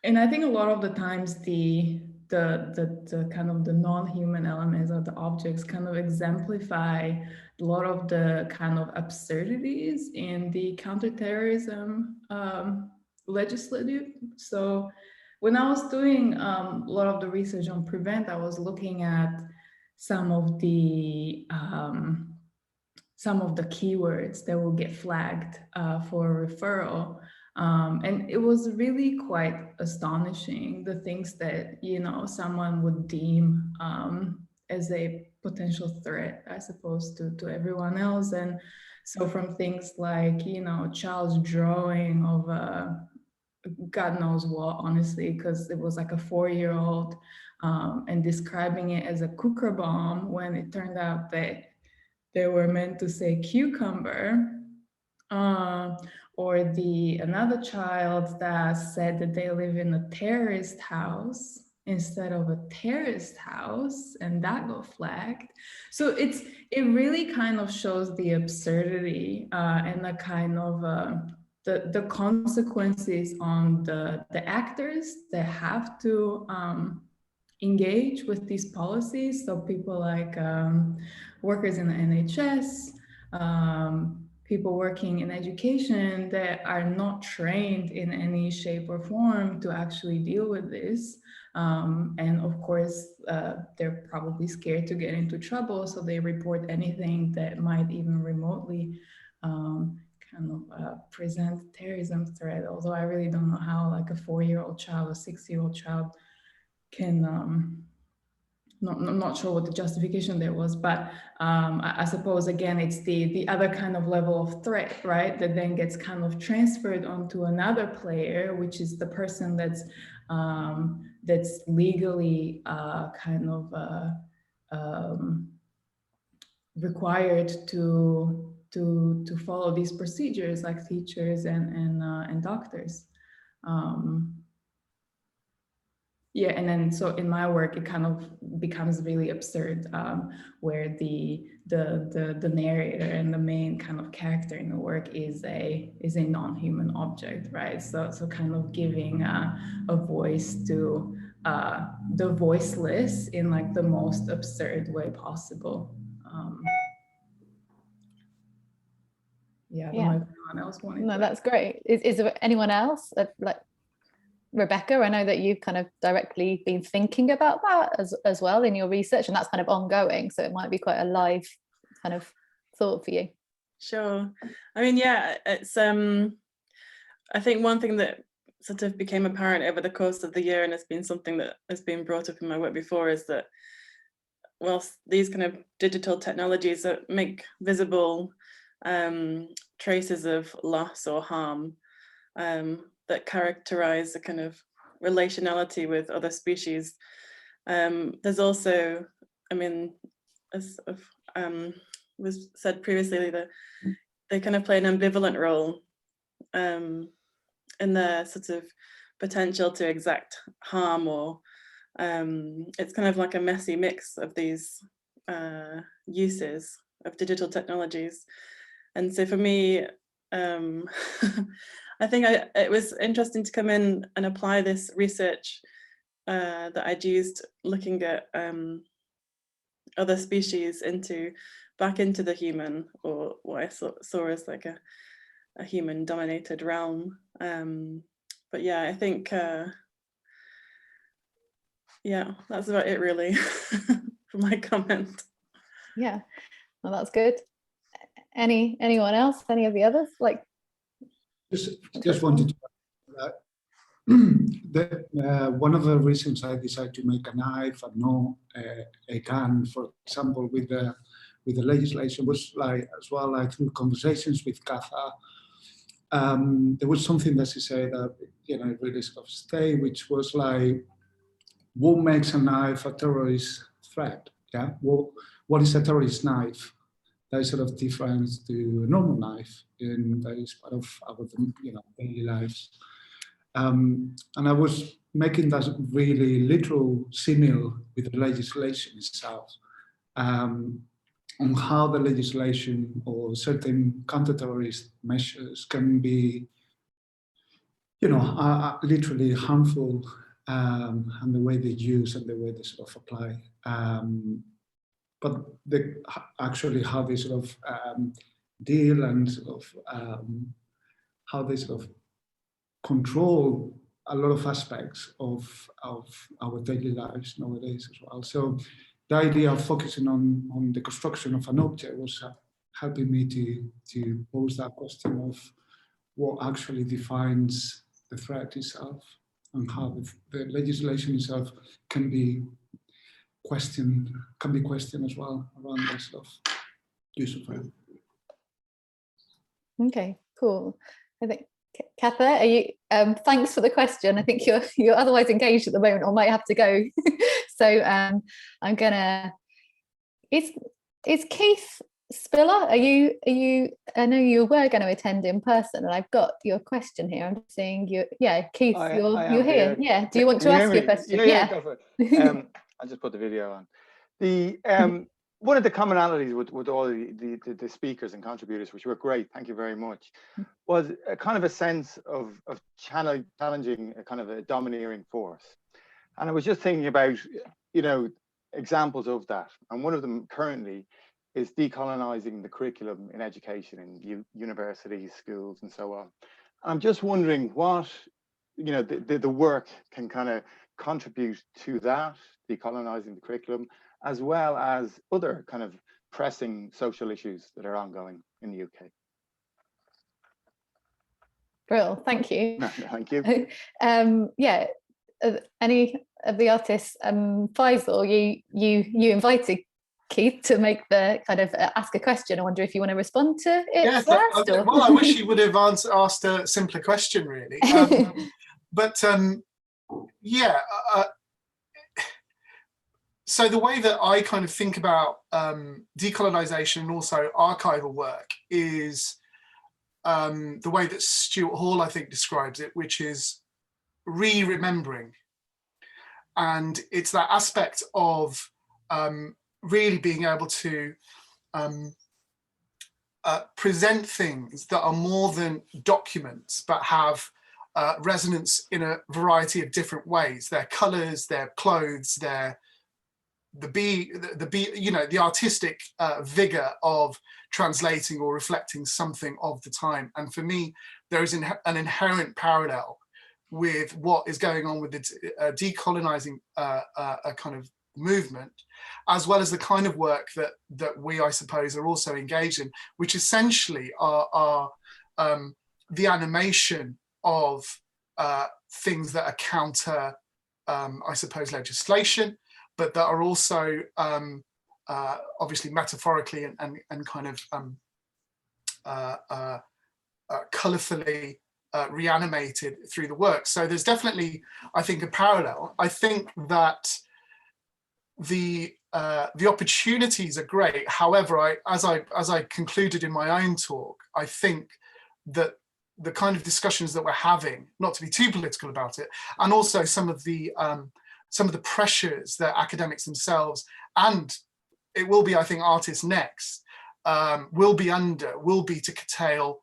I think a lot of the times the kind of the non-human elements of the objects kind of exemplify a lot of the kind of absurdities in the counterterrorism legislative. So when I was doing a lot of the research on Prevent, I was looking at some of the keywords that will get flagged for referral. And it was really quite astonishing, the things that, someone would deem as a potential threat, I suppose, to everyone else. And so from things like, child's drawing of God knows what, honestly, because it was like a 4-year-old and describing it as a cooker bomb when it turned out that they were meant to say cucumber. Or another child that said that they live in a terrorist house instead of a terrorist house, and that got flagged. So it really kind of shows the absurdity and the kind of the consequences on the actors that have to engage with these policies. So people like workers in the NHS, people working in education that are not trained in any shape or form to actually deal with this. And of course, they're probably scared to get into trouble, so they report anything that might even remotely kind kind of present terrorism threat, although I really don't know how like a 4-year-old child, a 6-year-old child can, not sure what the justification there was, but I suppose again, it's the other kind of level of threat, right? That then gets kind of transferred onto another player, which is the person that's legally kind of required to follow these procedures, like teachers and doctors. Yeah, and then so in my work, it kind of becomes really absurd, where the narrator and the main kind of character in the work is a non-human object, right? So kind of giving a voice to the voiceless in like the most absurd way possible. Yeah, there might be anyone else wanting to. That's great. Is there anyone else like Rebecca? I know that you've kind of directly been thinking about that as well in your research, and that's kind of ongoing, so it might be quite a live kind of thought for you. Sure. I mean, yeah, it's I think one thing that sort of became apparent over the course of the year, and it's been something that has been brought up in my work before, is that whilst these kind of digital technologies that make visible traces of loss or harm that characterize a kind of relationality with other species, there's also, I mean, as was said previously, that they kind of play an ambivalent role in their sort of potential to exact harm, or it's kind of like a messy mix of these uses of digital technologies. And so for me, I think it was interesting to come in and apply this research that I'd used looking at other species back into the human, or what I saw as like a human dominated realm. But yeah, I think yeah, that's about it really for my comment. Yeah, well, that's good. Anyone else? Any of the others? Like, just wanted to that one of the reasons I decided to make a knife and not a gun, for example, with the legislation, was like as well, like through conversations with Katha. There was something that she said that really sort of stayed, which was like, what makes a knife a terrorist threat? Yeah, what is a terrorist knife? That is sort of different to a normal knife, and that is part of our daily lives. And I was making that really literal simile with the legislation itself, on how the legislation or certain counter-terrorist measures can be, literally harmful, and the way they use and the way they sort of apply. But they actually how they sort of deal and sort of how they sort of control a lot of aspects of our daily lives nowadays as well. So the idea of focusing on the construction of an object was helping me to pose that question of what actually defines the threat itself, and how the legislation itself can be questioned as well around this sort of use of it. okay, cool. I think Katha, are you? Thanks for the question. I think you're otherwise engaged at the moment, or might have to go. So I'm gonna. Is Keith Spiller? Are you? I know you were going to attend in person, and I've got your question here. I'm just seeing you. Yeah, Keith, you're here. Yeah. Do you want to ask your question? Yeah. Go for it. I'll just put the video on. The one of the commonalities with all the speakers and contributors, which were great, thank you very much, was a kind of a sense of challenging a kind of a domineering force. And I was just thinking about, examples of that. And one of them currently is decolonizing the curriculum in education in universities, schools, and so on. And I'm just wondering what, the work can kind of contribute to that, decolonizing the curriculum, as well as other kind of pressing social issues that are ongoing in the UK. Brill, thank you. No, thank you. Yeah, any of the artists, Faisal, you invited Keith to make the kind of ask a question. I wonder if you want to respond to it first? Or? Well, I wish you would have asked a simpler question, really. But yeah, so the way that I kind of think about decolonization and also archival work is the way that Stuart Hall, I think, describes it, which is re-remembering. And it's that aspect of really being able to present things that are more than documents, but have resonance in a variety of different ways. Their colors, their clothes, the artistic vigor of translating or reflecting something of the time. And for me, there is an inherent parallel with what is going on with the decolonizing a kind of movement, as well as the kind of work that we, I suppose, are also engaged in, which essentially are the animation of things that are counter, I suppose, legislation, but that are also obviously metaphorically and kind of colourfully reanimated through the work. So there's definitely, I think, a parallel. I think that the opportunities are great. However, as I concluded in my own talk, I think that the kind of discussions that we're having, not to be too political about it, and also some of the pressures that academics themselves, and it will be, I think, artists next, will be to curtail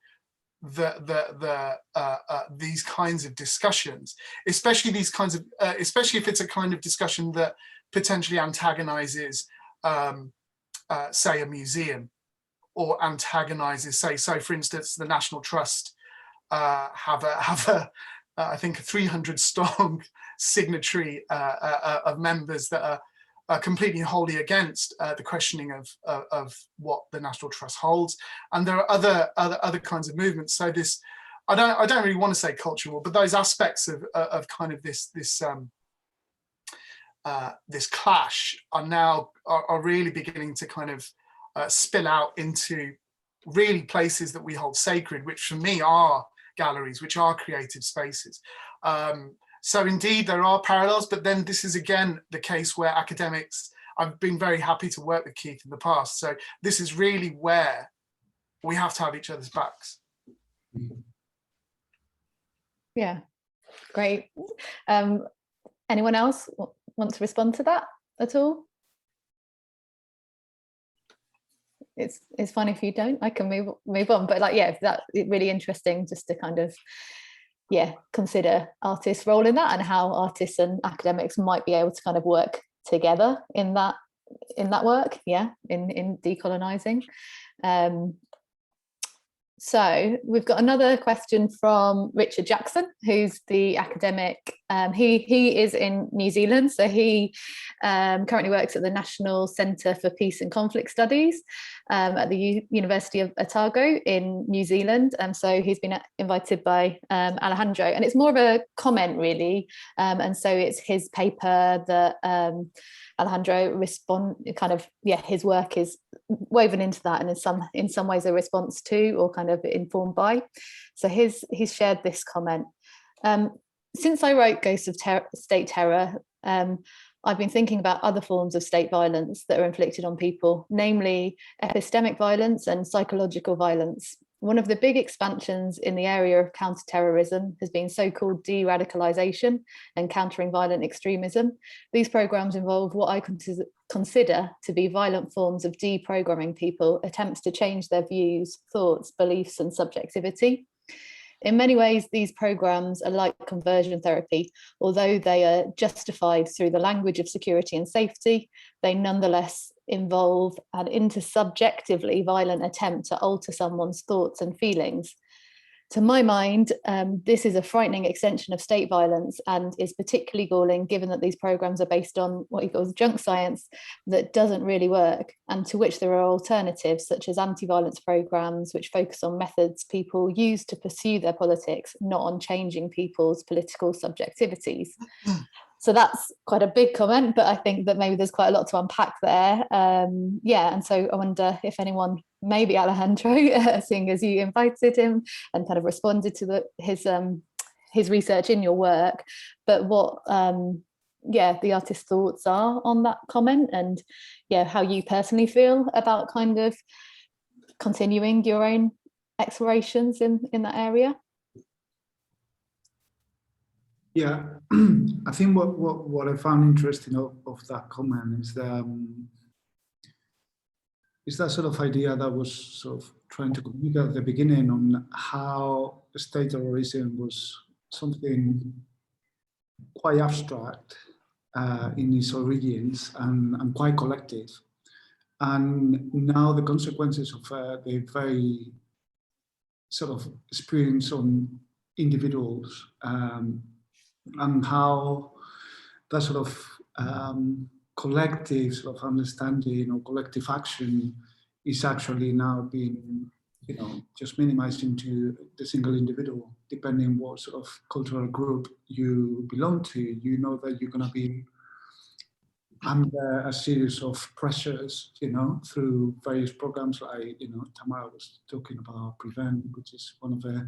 these kinds of discussions, especially these kinds of, especially if it's a kind of discussion that potentially antagonizes, say, a museum, or antagonizes, say, so for instance, the National Trust have a I think a 300 strong signatory of members that are completely wholly against the questioning of what the National Trust holds, and there are other kinds of movements. So this, I don't really want to say cultural, but those aspects of kind of this clash are really beginning to kind of spill out into really places that we hold sacred, which for me are galleries, which are creative spaces. So indeed there are parallels, but then this is again the case where academics, I've been very happy to work with Keith in the past, so this is really where we have to have each other's backs. Yeah, great. Anyone else want to respond to that at all? It's fine if you don't, I can move on, but like, yeah, that's really interesting just to kind of, yeah, consider artists' role in that and how artists and academics might be able to kind of work together in that work, yeah, in decolonizing. So we've got another question from Richard Jackson, who's the academic. He is in New Zealand, so he currently works at the National Centre for Peace and Conflict Studies at the University of Otago in New Zealand. So he's been invited by Alejandro, and it's more of a comment really. And so it's his paper that Alejandro his work is woven into that, and in some ways a response to or kind of informed by. So he's shared this comment. Since I wrote Ghosts of State Terror, I've been thinking about other forms of state violence that are inflicted on people, namely epistemic violence and psychological violence. One of the big expansions in the area of counterterrorism has been so-called de-radicalization and countering violent extremism. These programs involve what I consider to be violent forms of deprogramming people, attempts to change their views, thoughts, beliefs, and subjectivity. In many ways, these programs are like conversion therapy. Although they are justified through the language of security and safety, they nonetheless involve an intersubjectively violent attempt to alter someone's thoughts and feelings. to my mind, this is a frightening extension of state violence and is particularly galling given that these programs are based on what he calls junk science that doesn't really work, and to which there are alternatives such as anti-violence programs which focus on methods people use to pursue their politics, not on changing people's political subjectivities. So that's quite a big comment, but I think that maybe there's quite a lot to unpack there. Yeah, and so I wonder if anyone, maybe Alejandro, seeing as you invited him and kind of responded to his research in your work, but what yeah, the artist's thoughts are on that comment, and yeah, how you personally feel about kind of continuing your own explorations in that area. Yeah, I think what I found interesting of that comment is that sort of idea that was sort of trying to communicate at the beginning on how state terrorism was something quite abstract in its origins and quite collective. And now the consequences of the very sort of experience on individuals and how that sort of collective sort of understanding or collective action is actually now being, you know, just minimized into the single individual, depending what sort of cultural group you belong to. You know that you're going to be under a series of pressures, you know, through various programs like, you know, Tamara was talking about Prevent, which is one of the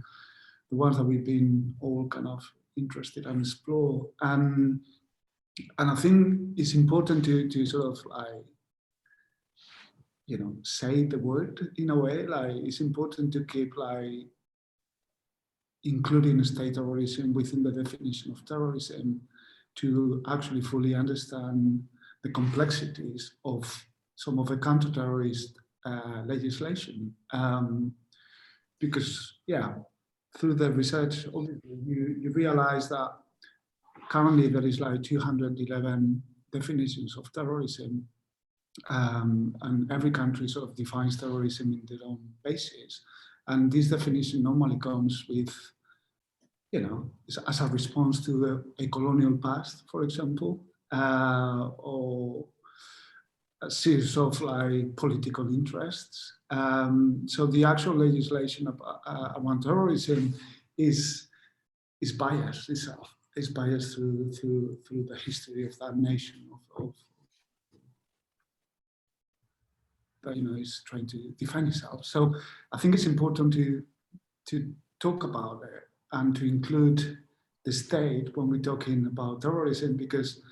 ones that we've been all kind of interested and explore. And I think it's important to sort of like, you know, say the word in a way, like it's important to keep like including state terrorism within the definition of terrorism to actually fully understand the complexities of some of the counter-terrorist legislation. Because, yeah, through the research, you realize that currently there is like 211 definitions of terrorism, and every country sort of defines terrorism in their own basis. And this definition normally comes with, you know, as a response to a colonial past, for example, or a series of like political interests. So the actual legislation around terrorism is biased itself. It's biased through the history of that nation of that, you know, is trying to define itself. So I think it's important to talk about it and to include the state when we're talking about terrorism, because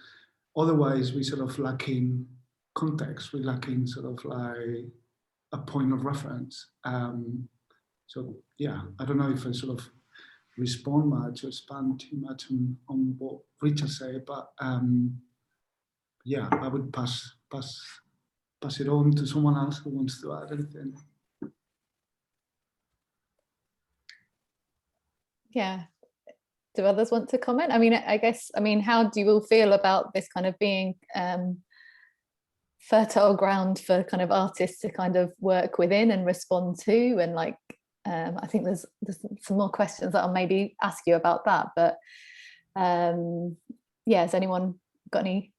otherwise we sort of lacking context, we're lacking sort of like a point of reference. So yeah, I don't know if I sort of respond much or expand too much on what Richard said, but yeah, I would pass it on to someone else who wants to add anything. Yeah. Do others want to comment? I mean, I guess, I mean, how do you all feel about this kind of being fertile ground for kind of artists to kind of work within and respond to? And like, I think there's some more questions that I'll maybe ask you about that, but yeah, has anyone got any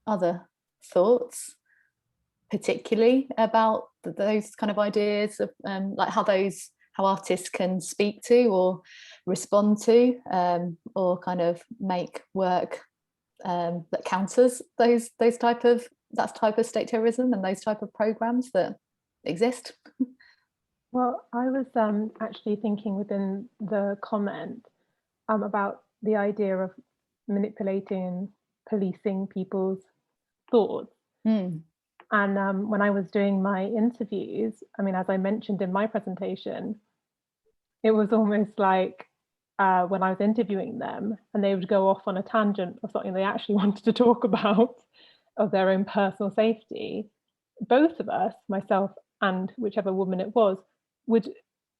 other thoughts, particularly about those kind of ideas of like how artists can speak to or respond to or kind of make work that counters that type of state terrorism and those type of programs that exist? Well, I was actually thinking within the comment about the idea of manipulating and policing people's thoughts. And when I was doing my interviews, I mean, as I mentioned in my presentation, it was almost like when I was interviewing them and they would go off on a tangent of something they actually wanted to talk about, of their own personal safety, both of us, myself and whichever woman it was, would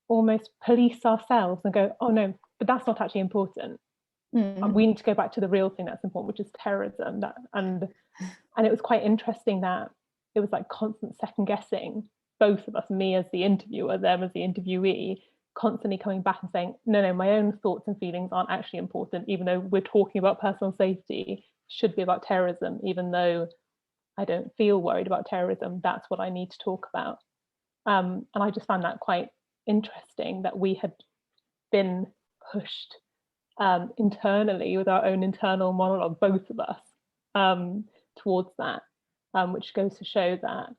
almost police ourselves and go, oh no, but that's not actually important. We need to go back to the real thing that's important, which is terrorism. And it was quite interesting that it was like constant second guessing, both of us, me as the interviewer, them as the interviewee, constantly coming back and saying, no, my own thoughts and feelings aren't actually important, even though we're talking about personal safety, should be about terrorism, even though I don't feel worried about terrorism, that's what I need to talk about. And I just found that quite interesting, that we had been pushed internally with our own internal monologue, both of us, towards that, which goes to show that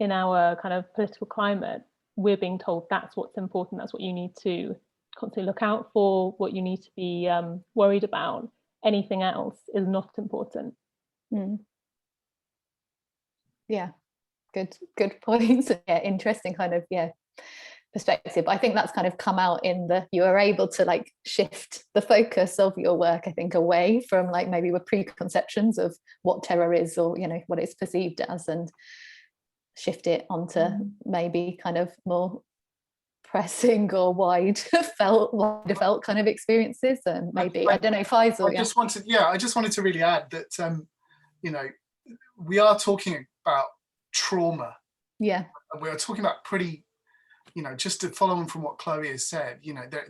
in our kind of political climate, we're being told that's what's important, that's what you need to constantly look out for, what you need to be worried about. Anything else is not important. Yeah, good points. Yeah, interesting kind of perspective. I think that's kind of come out in you are able to like shift the focus of your work, I think, away from like maybe with preconceptions of what terror is, or what it's perceived as, and shift it onto maybe kind of more pressing or wider felt kind of experiences. And maybe I don't know, Faisal. I just wanted to really add that we are talking about trauma. Yeah. And we are talking about pretty, just to follow on from what Chloe has said,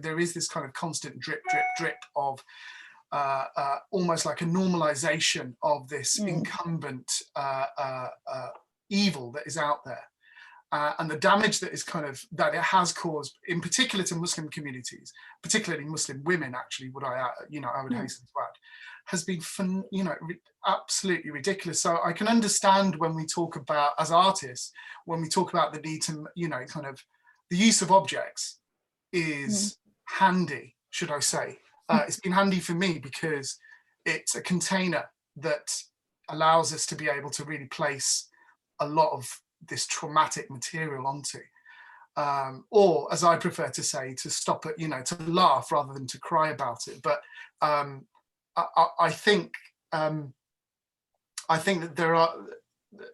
there is this kind of constant drip of almost like a normalization of this incumbent evil that is out there, and the damage that it has caused, in particular to Muslim communities, particularly Muslim women. Actually, what I would hasten to add, has been absolutely ridiculous. So I can understand when we talk about, as artists, when we talk about the need to kind of the use of objects is handy, should I say. It's been handy for me because it's a container that allows us to be able to really place a lot of this traumatic material onto, or as I prefer to say, to stop it, to laugh rather than to cry about it. But I think that there are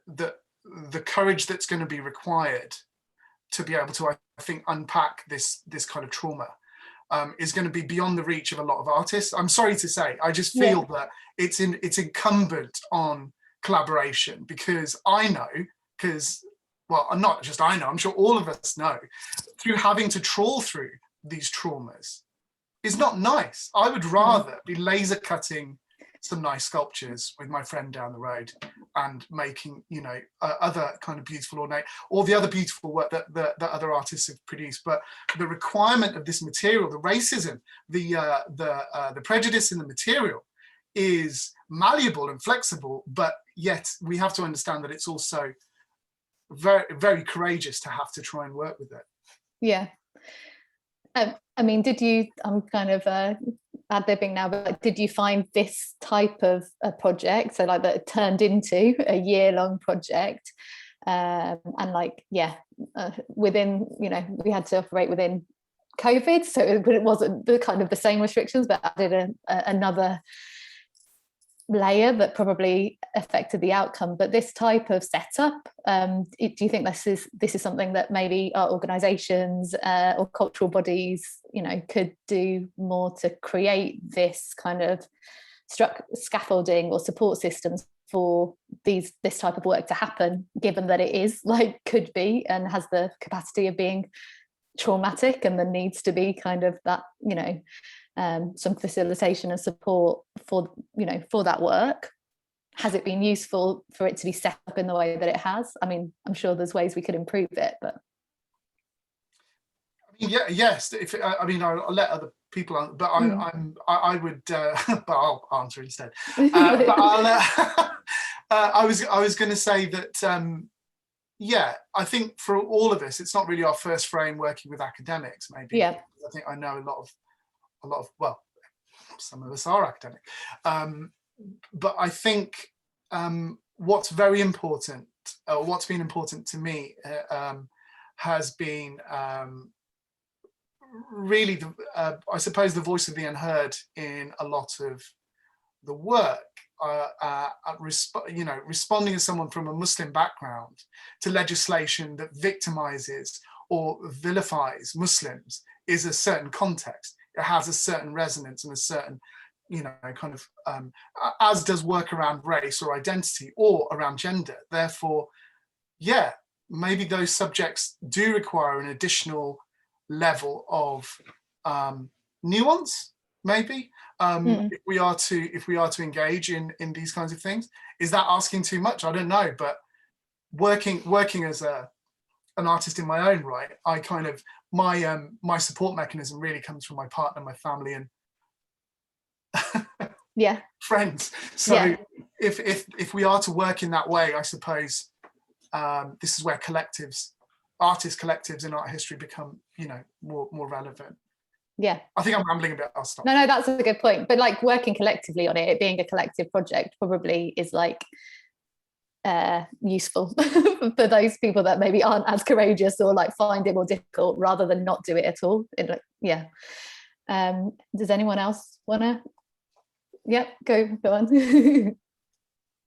the courage that's going to be required to be able to, I think, unpack this kind of trauma is going to be beyond the reach of a lot of artists. I'm sorry to say, I just feel that it's incumbent on collaboration, because not just I know, I'm sure all of us know, through having to trawl through these traumas is not nice. I would rather be laser cutting some nice sculptures with my friend down the road and making, other kind of beautiful ornate, or the other beautiful work that other artists have produced. But the requirement of this material, the racism, the prejudice in the material is malleable and flexible, but yet we have to understand that it's also very, very courageous to have to try and work with it. Yeah. I mean, did you, I'm kind of ad-libbing now, but did you find this type of a project, so like that it turned into a year-long project, and like, within, we had to operate within COVID, so it wasn't the kind of the same restrictions, but added another layer that probably affected the outcome. But this type of setup, do you think this is something that maybe our organisations or cultural bodies, could do more to create this kind of scaffolding or support systems for this type of work to happen, given that it is could be and has the capacity of being traumatic, and there needs to be kind of that, some facilitation and support for that work? Has it been useful for it to be set up in the way that it has? I mean, I'm sure there's ways we could improve it, but yes. I'll let other people on, but I would, but I'll answer instead. But I was going to say that I think for all of us, it's not really our first frame working with academics. Maybe I think I know a lot of well, some of us are academic, but I think what's very important, or what's been important to me, has been really I suppose the voice of the unheard in a lot of the work. Responding as someone from a Muslim background to legislation that victimizes or vilifies Muslims is a certain context. It has a certain resonance and a certain, kind of, as does work around race or identity or around gender. Therefore, maybe those subjects do require an additional level of nuance, maybe, if we are to engage in these kinds of things. Is that asking too much? I don't know, but working as an artist in my own right, I kind of my support mechanism really comes from my partner, my family, and friends. So if we are to work in that way, I suppose this is where artist collectives in art history become, more relevant. I think I'm rambling a bit. I'll stop. No, that's a good point. But like working collectively on it being a collective project probably is like useful for those people that maybe aren't as courageous or like find it more difficult rather than not do it at all. Does anyone else wanna? Go on.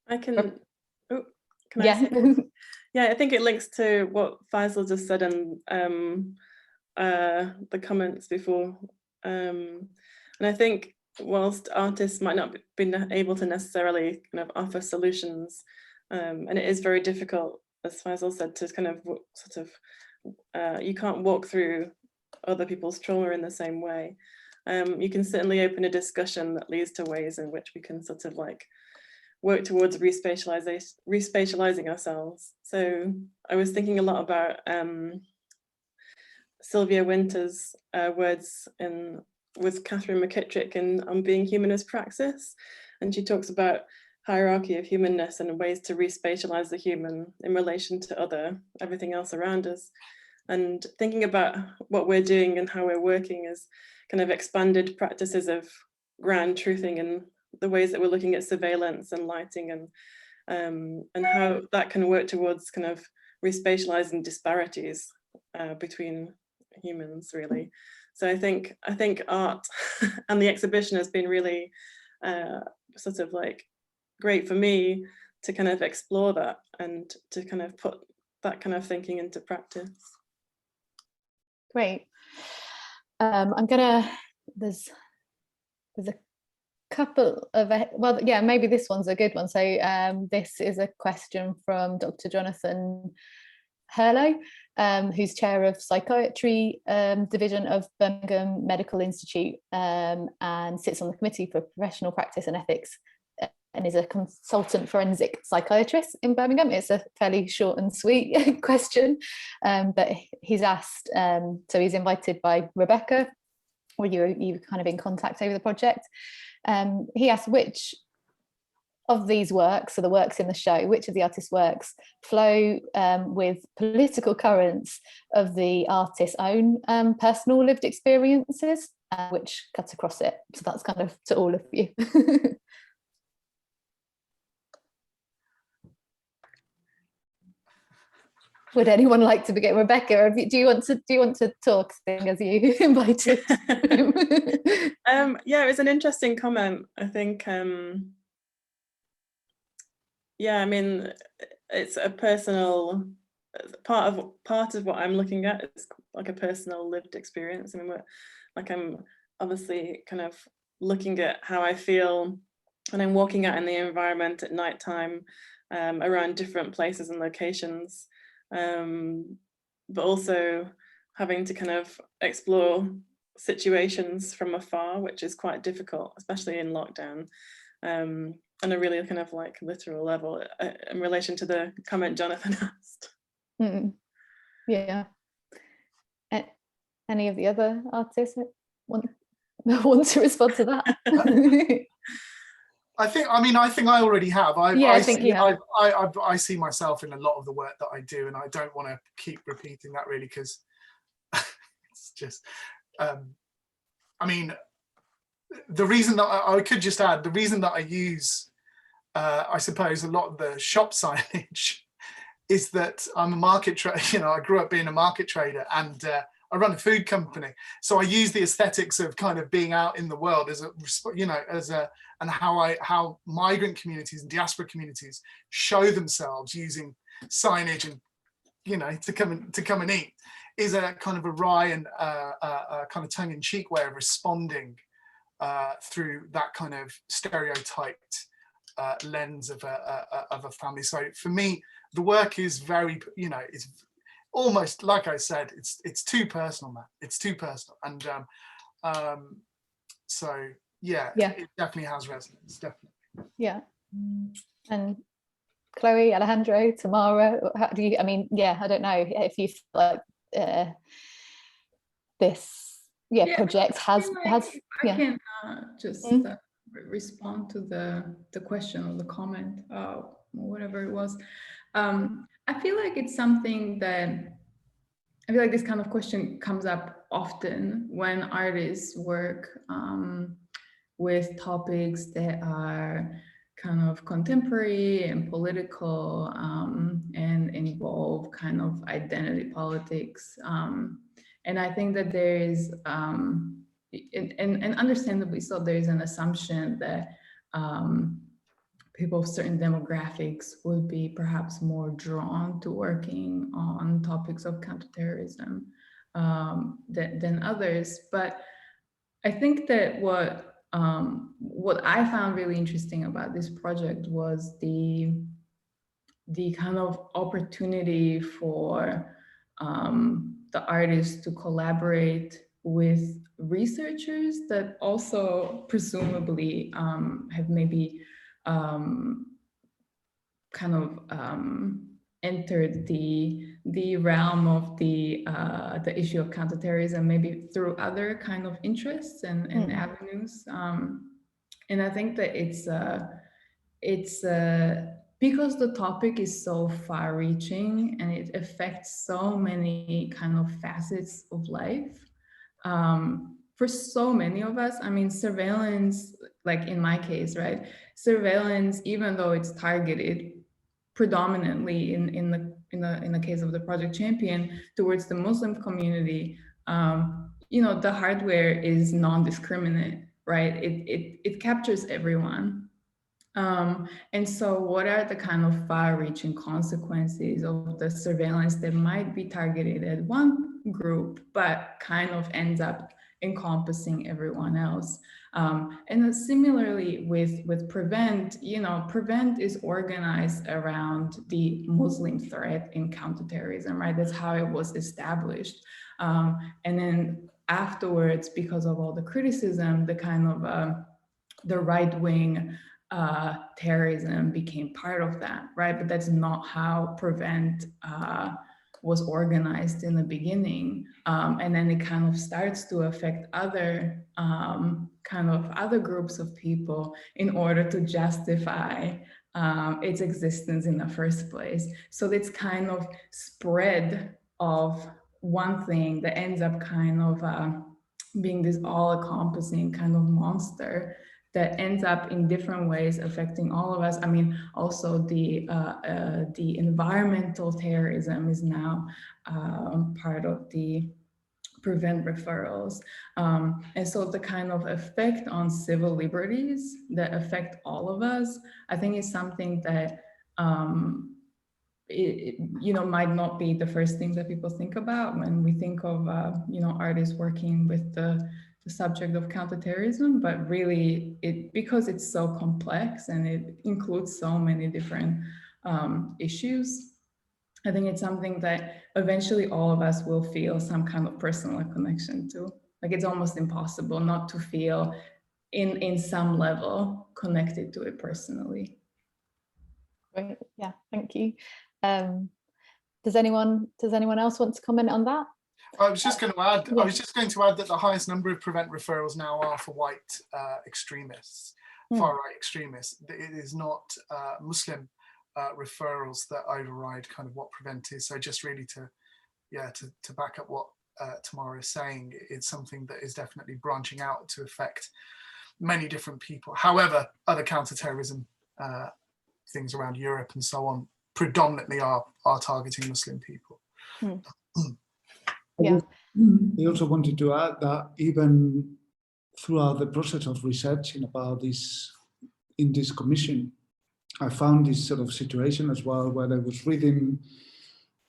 I can. I say? Yeah, I think it links to what Faisal just said and the comments before. And I think whilst artists might not be able to necessarily kind of offer solutions, and it is very difficult, as Faisal said, to kind of you can't walk through other people's trauma in the same way. You can certainly open a discussion that leads to ways in which we can sort of like work towards respatializing ourselves. So I was thinking a lot about Sylvia Winter's words with Catherine McKittrick on Being Human as Praxis. And she talks about hierarchy of humanness and ways to respatialize the human in relation to everything else around us. And thinking about what we're doing and how we're working as kind of expanded practices of ground truthing and the ways that we're looking at surveillance and lighting and how that can work towards kind of respatializing disparities between humans, really. So I think art and the exhibition has been really sort of like great for me to kind of explore that and to kind of put that kind of thinking into practice. Great. There's a couple of, maybe this one's a good one. So this is a question from Dr. Jonathan Hurlow, who's chair of psychiatry division of Birmingham Medical Institute and sits on the committee for professional practice and ethics and is a consultant forensic psychiatrist in Birmingham. It's a fairly short and sweet question, but he's asked, so he's invited by Rebecca, or you kind of in contact over the project. He asked which of these works, so the works in the show, which of the artist's works flow with political currents of the artist's own personal lived experiences, which cuts across it. So that's kind of to all of you. Would anyone like to begin? Rebecca, or do you want to talk, seeing as you invited? Yeah, it was an interesting comment. I think I mean, it's a personal part of what I'm looking at is like a personal lived experience. I mean, I'm obviously kind of looking at how I feel when I'm walking out in the environment at nighttime around different places and locations. But also having to kind of explore situations from afar, which is quite difficult, especially in lockdown, on a really kind of like literal level in relation to the comment Jonathan asked. Yeah. Any of the other artists want to respond to that? I think I already have. I see myself in a lot of the work that I do, and I don't want to keep repeating that really, because it's just, I mean, the reason that I could just add, the reason that I use, I suppose, a lot of the shop signage is that I'm a market trader. I grew up being a market trader, and I run a food company, so I use the aesthetics of kind of being out in the world and how migrant communities and diaspora communities show themselves using signage and to come and eat is a kind of a wry and a kind of tongue-in-cheek way of responding through that kind of stereotyped lens of a family. So for me, the work is very almost, like I said, it's too personal, Matt. It's too personal, and so yeah, it definitely has resonance, definitely. Yeah. And Chloe, Alejandro, Tamara, how do you? I mean, yeah, I don't know if you feel like this project has. I can just respond to the question or the comment, whatever it was. I feel like it's something that I feel like this kind of question comes up often when artists work with topics that are kind of contemporary and political and involve kind of identity politics. And I think that there is, and understandably so, there is an assumption that people of certain demographics would be perhaps more drawn to working on topics of counterterrorism than others. But I think that what I found really interesting about this project was the kind of opportunity for the artists to collaborate with researchers that also presumably have maybe kind of entered the realm of the issue of counterterrorism, maybe through other kind of interests and avenues. And I think that it's because the topic is so far-reaching and it affects so many kind of facets of life. For so many of us, I mean, surveillance, like in my case, right? Surveillance, even though it's targeted predominantly in the case of the Project Champion towards the Muslim community, you know, the hardware is non-discriminate, right? It captures everyone. And so what are the kind of far-reaching consequences of the surveillance that might be targeted at one group, but kind of ends up encompassing everyone else? And then similarly with Prevent, you know, Prevent is organized around the Muslim threat in counterterrorism, right? That's how it was established. And then afterwards, because of all the criticism, the kind of the right-wing terrorism became part of that, right? But that's not how Prevent was organized in the beginning. And then it kind of starts to affect other kind of other groups of people in order to justify its existence in the first place. So it's kind of spread of one thing that ends up kind of being this all-encompassing kind of monster that ends up in different ways affecting all of us. I mean, also the environmental terrorism is now part of the Prevent referrals. And so the kind of effect on civil liberties that affect all of us, I think is something that you know, might not be the first thing that people think about when we think of you know, artists working with the subject of counterterrorism, but really because it's so complex and it includes so many different issues, I think it's something that eventually all of us will feel some kind of personal connection to. Like, it's almost impossible not to feel in some level connected to it personally. Great, yeah, thank you. Does anyone else want to comment on that? I was just going to add. I was just going to add that the highest number of Prevent referrals now are for white extremists, far-right extremists. It is not Muslim referrals that override kind of what Prevent is. So just really to back up what Tamara is saying, it's something that is definitely branching out to affect many different people. However, other counterterrorism things around Europe and so on predominantly are targeting Muslim people. Yeah. I also wanted to add that even throughout the process of researching about this in this commission, I found this sort of situation as well, where I was reading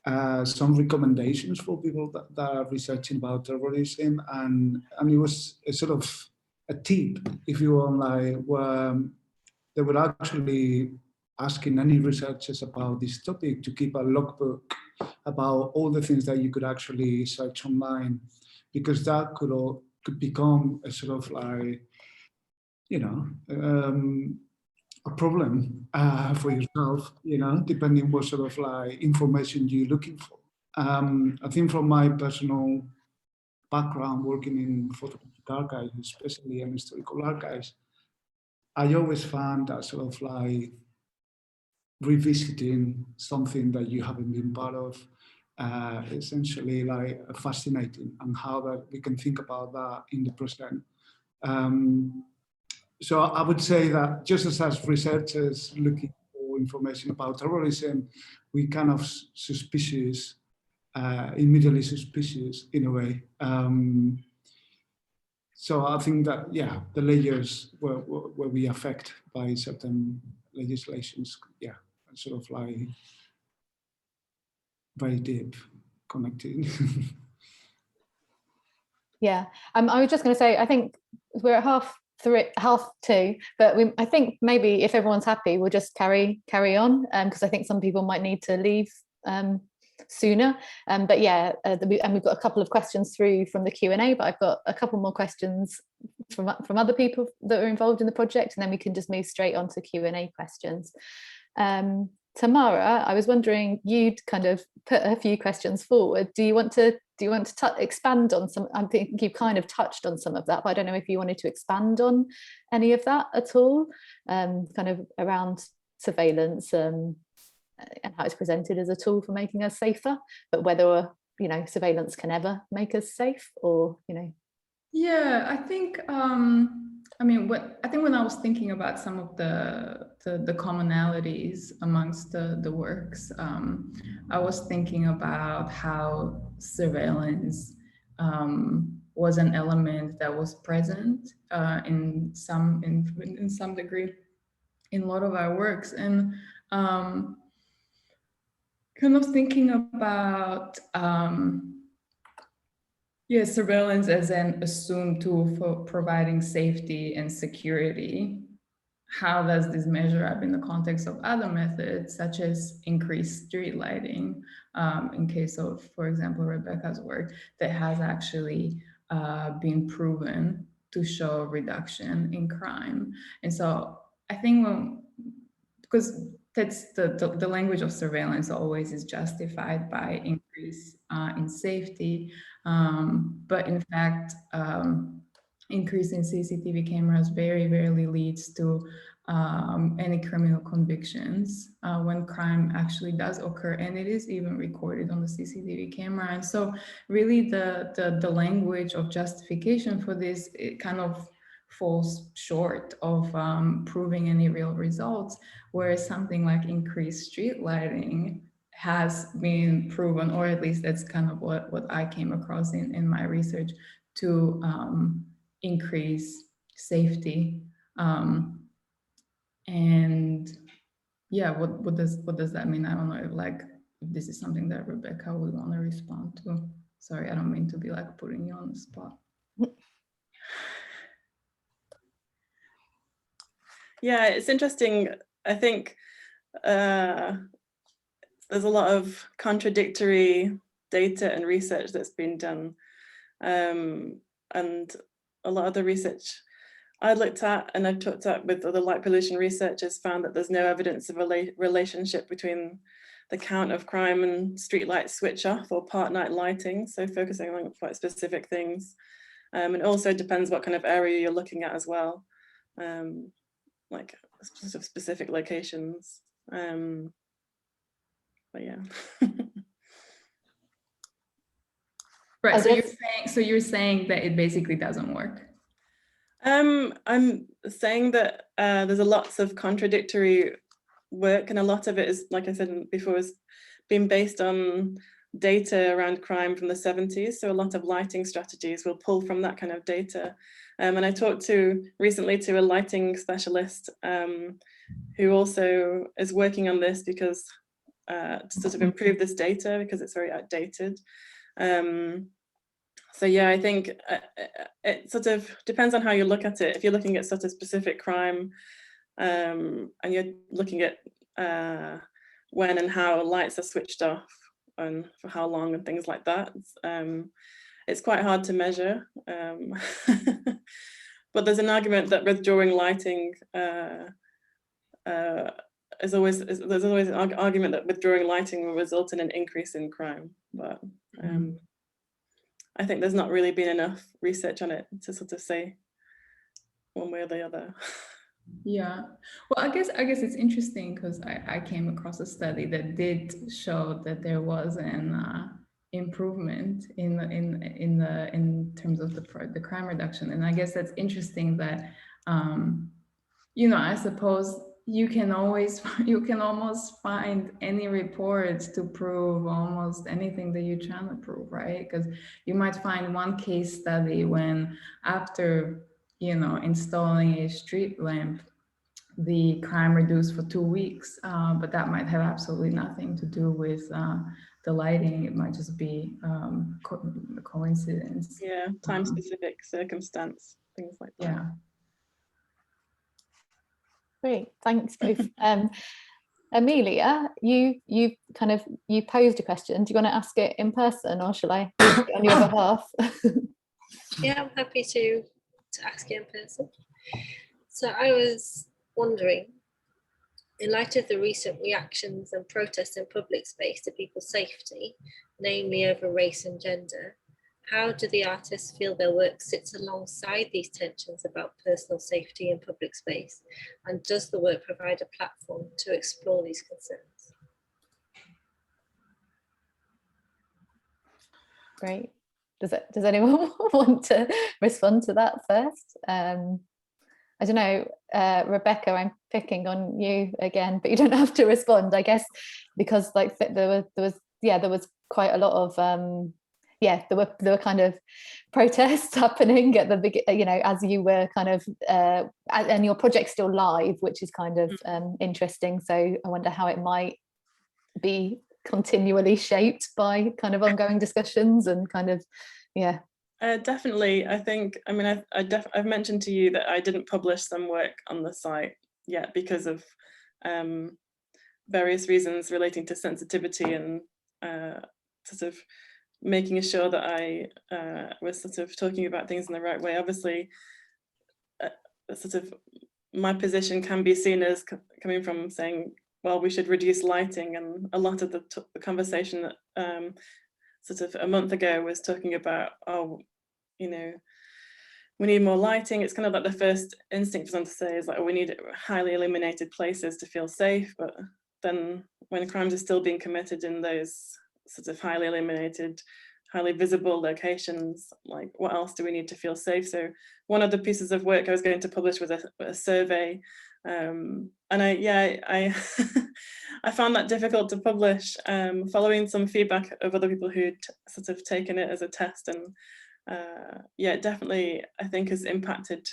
some recommendations for people that are researching about terrorism, and it was a sort of a tip, if you want, like where they were actually asking any researchers about this topic to keep a logbook about all the things that you could actually search online, because that could become a sort of like, you know, a problem for yourself, you know, depending what sort of like information you're looking for. I think from my personal background working in photographic archives, especially in historical archives, I always found that sort of like revisiting something that you haven't been part of, essentially like fascinating, and how that we can think about that in the present. So I would say that just as researchers looking for information about terrorism, we kind of suspicious, immediately suspicious in a way. So I think that, yeah, the layers where we affect by certain legislations, yeah, sort of like very deep connected. Yeah, I was just going to say, I think we're at half two, but I think maybe if everyone's happy, we'll just carry on, because I think some people might need to leave sooner. But yeah, and we've got a couple of questions through from the Q&A, but I've got a couple more questions from other people that are involved in the project, and then we can just move straight on to Q&A questions. Tamara, I was wondering, you'd kind of put a few questions forward. Do you want to expand on some? I think you've kind of touched on some of that, but I don't know if you wanted to expand on any of that at all, kind of around surveillance and how it's presented as a tool for making us safer, but whether, you know, surveillance can ever make us safe, or, you know. Yeah, I think I mean, when I was thinking about some of the commonalities amongst the works, I was thinking about how surveillance was an element that was present in some degree in a lot of our works, and kind of thinking about surveillance as an assumed tool for providing safety and security. How does this measure up in the context of other methods, such as increased street lighting, in case of, for example, Rebecca's work, that has actually been proven to show a reduction in crime? And so I think because that's the language of surveillance always is justified by increase in safety, but in fact, increase in CCTV cameras very rarely leads to any criminal convictions when crime actually does occur, and it is even recorded on the CCTV camera. And so really the language of justification for this, it kind of falls short of proving any real results, whereas something like increased street lighting has been proven, or at least that's kind of what I came across in my research, to increase safety. And yeah, what does that mean? I don't know if this is something that Rebecca would want to respond to. Sorry, I don't mean to be like putting you on the spot. Yeah, it's interesting. I think there's a lot of contradictory data and research that's been done. And a lot of the research I looked at and I've talked at with other light pollution researchers found that there's no evidence of a relationship between the count of crime and streetlight switch off or part night lighting. So focusing on quite specific things. It also depends what kind of area you're looking at as well. Like sort of specific locations. But yeah. Right. So you're saying that it basically doesn't work. I'm saying that there's lots of contradictory work, and a lot of it is, like I said before, has been based on data around crime from the 70s. So a lot of lighting strategies will pull from that kind of data. And I talked recently to a lighting specialist who also is working on this because to sort of improve this data because it's very outdated. So yeah, I think it sort of depends on how you look at it. If you're looking at sort of specific crime and you're looking at when and how lights are switched off, and for how long and things like that. It's quite hard to measure, but there's an argument that withdrawing lighting there's always an argument that withdrawing lighting will result in an increase in crime, but I think there's not really been enough research on it to sort of say one way or the other. Yeah, well, I guess it's interesting because I came across a study that did show that there was an improvement in terms of the crime reduction, and I guess that's interesting that you know, I suppose you can almost find any reports to prove almost anything that you're trying to prove, right? Because you might find one case study when after, you know, installing a street lamp, the crime reduced for 2 weeks, but that might have absolutely nothing to do with the lighting. It might just be coincidence. Yeah, time-specific circumstance, things like that. Yeah. Great, thanks both. Amelia, you posed a question. Do you want to ask it in person, or shall I ask it on your behalf? Yeah, I'm happy to ask it in person. So I was wondering, in light of the recent reactions and protests in public space to people's safety, namely over race and gender, how do the artists feel their work sits alongside these tensions about personal safety in public space? And does the work provide a platform to explore these concerns? Great. Does anyone want to respond to that first? I don't know, Rebecca, I'm picking on you again, but you don't have to respond, I guess, because like there was quite a lot of there were kind of protests happening at the beginning, you know, as you were kind of and your project's still live, which is kind of interesting. So I wonder how it might be continually shaped by kind of ongoing discussions and kind of definitely. I think, I mean, I've mentioned to you that I didn't publish some work on the site yet because of various reasons relating to sensitivity and sort of making sure that I was sort of talking about things in the right way. Obviously, sort of my position can be seen as coming from saying, well, we should reduce lighting, and a lot of the conversation that sort of a month ago was talking about, oh, you know, we need more lighting. It's kind of like the first instinct for them to say is like, oh, we need highly illuminated places to feel safe. But then when crimes are still being committed in those sort of highly illuminated, highly visible locations, like what else do we need to feel safe? So one of the pieces of work I was going to publish was a survey, and I I found that difficult to publish, following some feedback of other people who'd sort of taken it as a test, and it definitely, I think, has impacted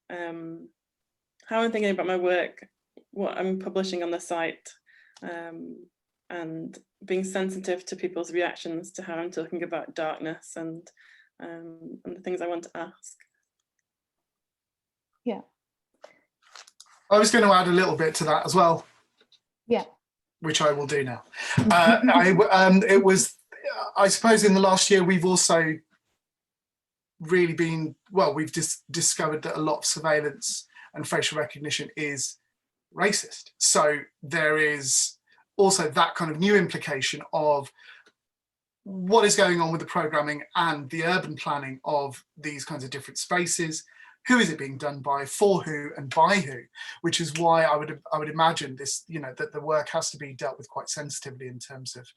how I'm thinking about my work, what I'm publishing on the site, and being sensitive to people's reactions to how I'm talking about darkness and the things I want to ask. Yeah. I was going to add a little bit to that as well. Yeah. Which I will do now. It was, I suppose, in the last year we've also really been, well, we've just discovered that a lot of surveillance and facial recognition is racist. So there is also that kind of new implication of what is going on with the programming and the urban planning of these kinds of different spaces. Who is it being done by, for who, and by who? Which is why I would imagine this, you know, that the work has to be dealt with quite sensitively in terms of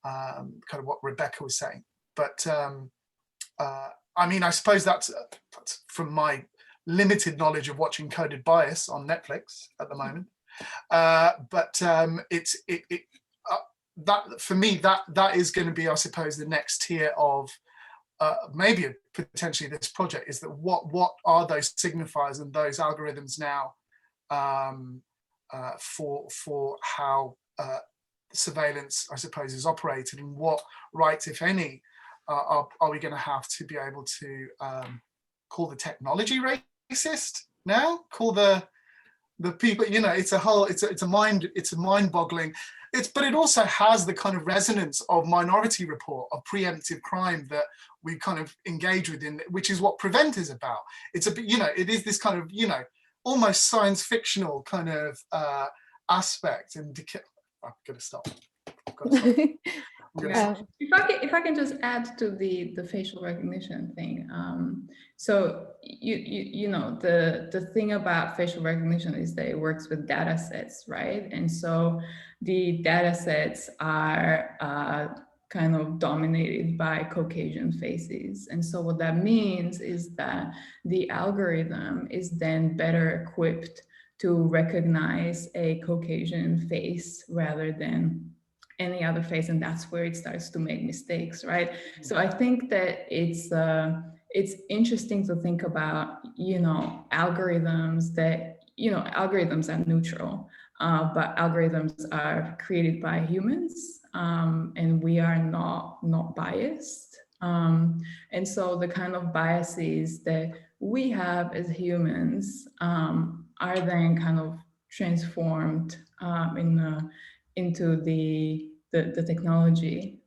kind of what Rebecca was saying. But I mean, I suppose that's from my limited knowledge of watching Coded Bias on Netflix at the moment. But that for me, that is going to be, I suppose, the next tier of maybe potentially this project, is that what are those signifiers and those algorithms now for how surveillance, I suppose, is operated, and what rights, if any, are we going to have to be able to call the technology racist now? Call the people, you know, it's a mind-boggling. but it also has the kind of resonance of Minority Report, of preemptive crime that we kind of engage with in, which is what Prevent is about. It's a bit, you know, it is this kind of, you know, almost science fictional kind of aspect. And I'm gonna stop. Yeah. If I can just add to the facial recognition thing. So you know, the thing about facial recognition is that it works with data sets, right? And so the data sets are kind of dominated by Caucasian faces. And so what that means is that the algorithm is then better equipped to recognize a Caucasian face rather than any other face, and that's where it starts to make mistakes, right? So I think that it's interesting to think about, you know, algorithms that, you know, algorithms are neutral, but algorithms are created by humans, and we are not biased. And so the kind of biases that we have as humans are then kind of transformed into the technology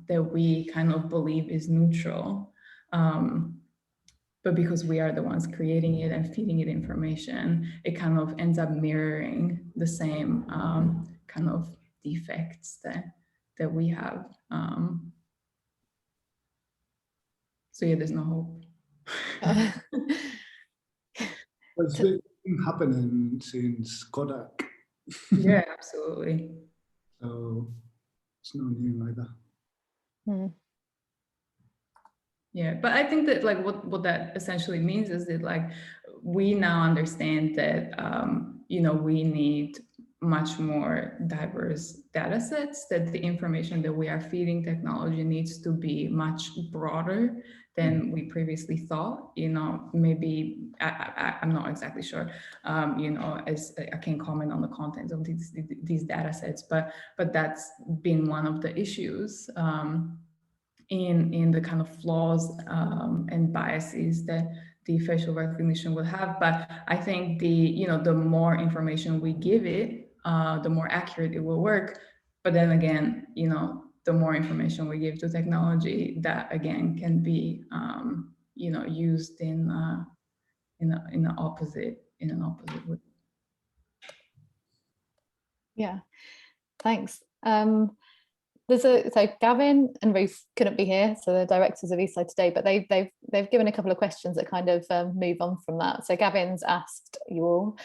that we kind of believe is neutral. But because we are the ones creating it and feeding it information, it kind of ends up mirroring the same kind of defects that we have. So yeah, there's no hope. It's been happening since Kodak. Yeah, absolutely. So it's no new either. Mm. Yeah, but I think that like what that essentially means is that like we now understand that you know, we need much more diverse data sets, that the information that we are feeding technology needs to be much broader than we previously thought. You know, maybe I'm not exactly sure, you know, as I can't comment on the contents of these data sets, but that's been one of the issues in the kind of flaws and biases that the facial recognition will have. But I think the more information we give it, the more accurate it will work. But then again, you know, the more information we give to technology, that again can be you know, used in an opposite way. Yeah, thanks. So Gavin and Ruth couldn't be here, so the directors of Eastside today, but they've given a couple of questions that kind of move on from that. So Gavin's asked you all,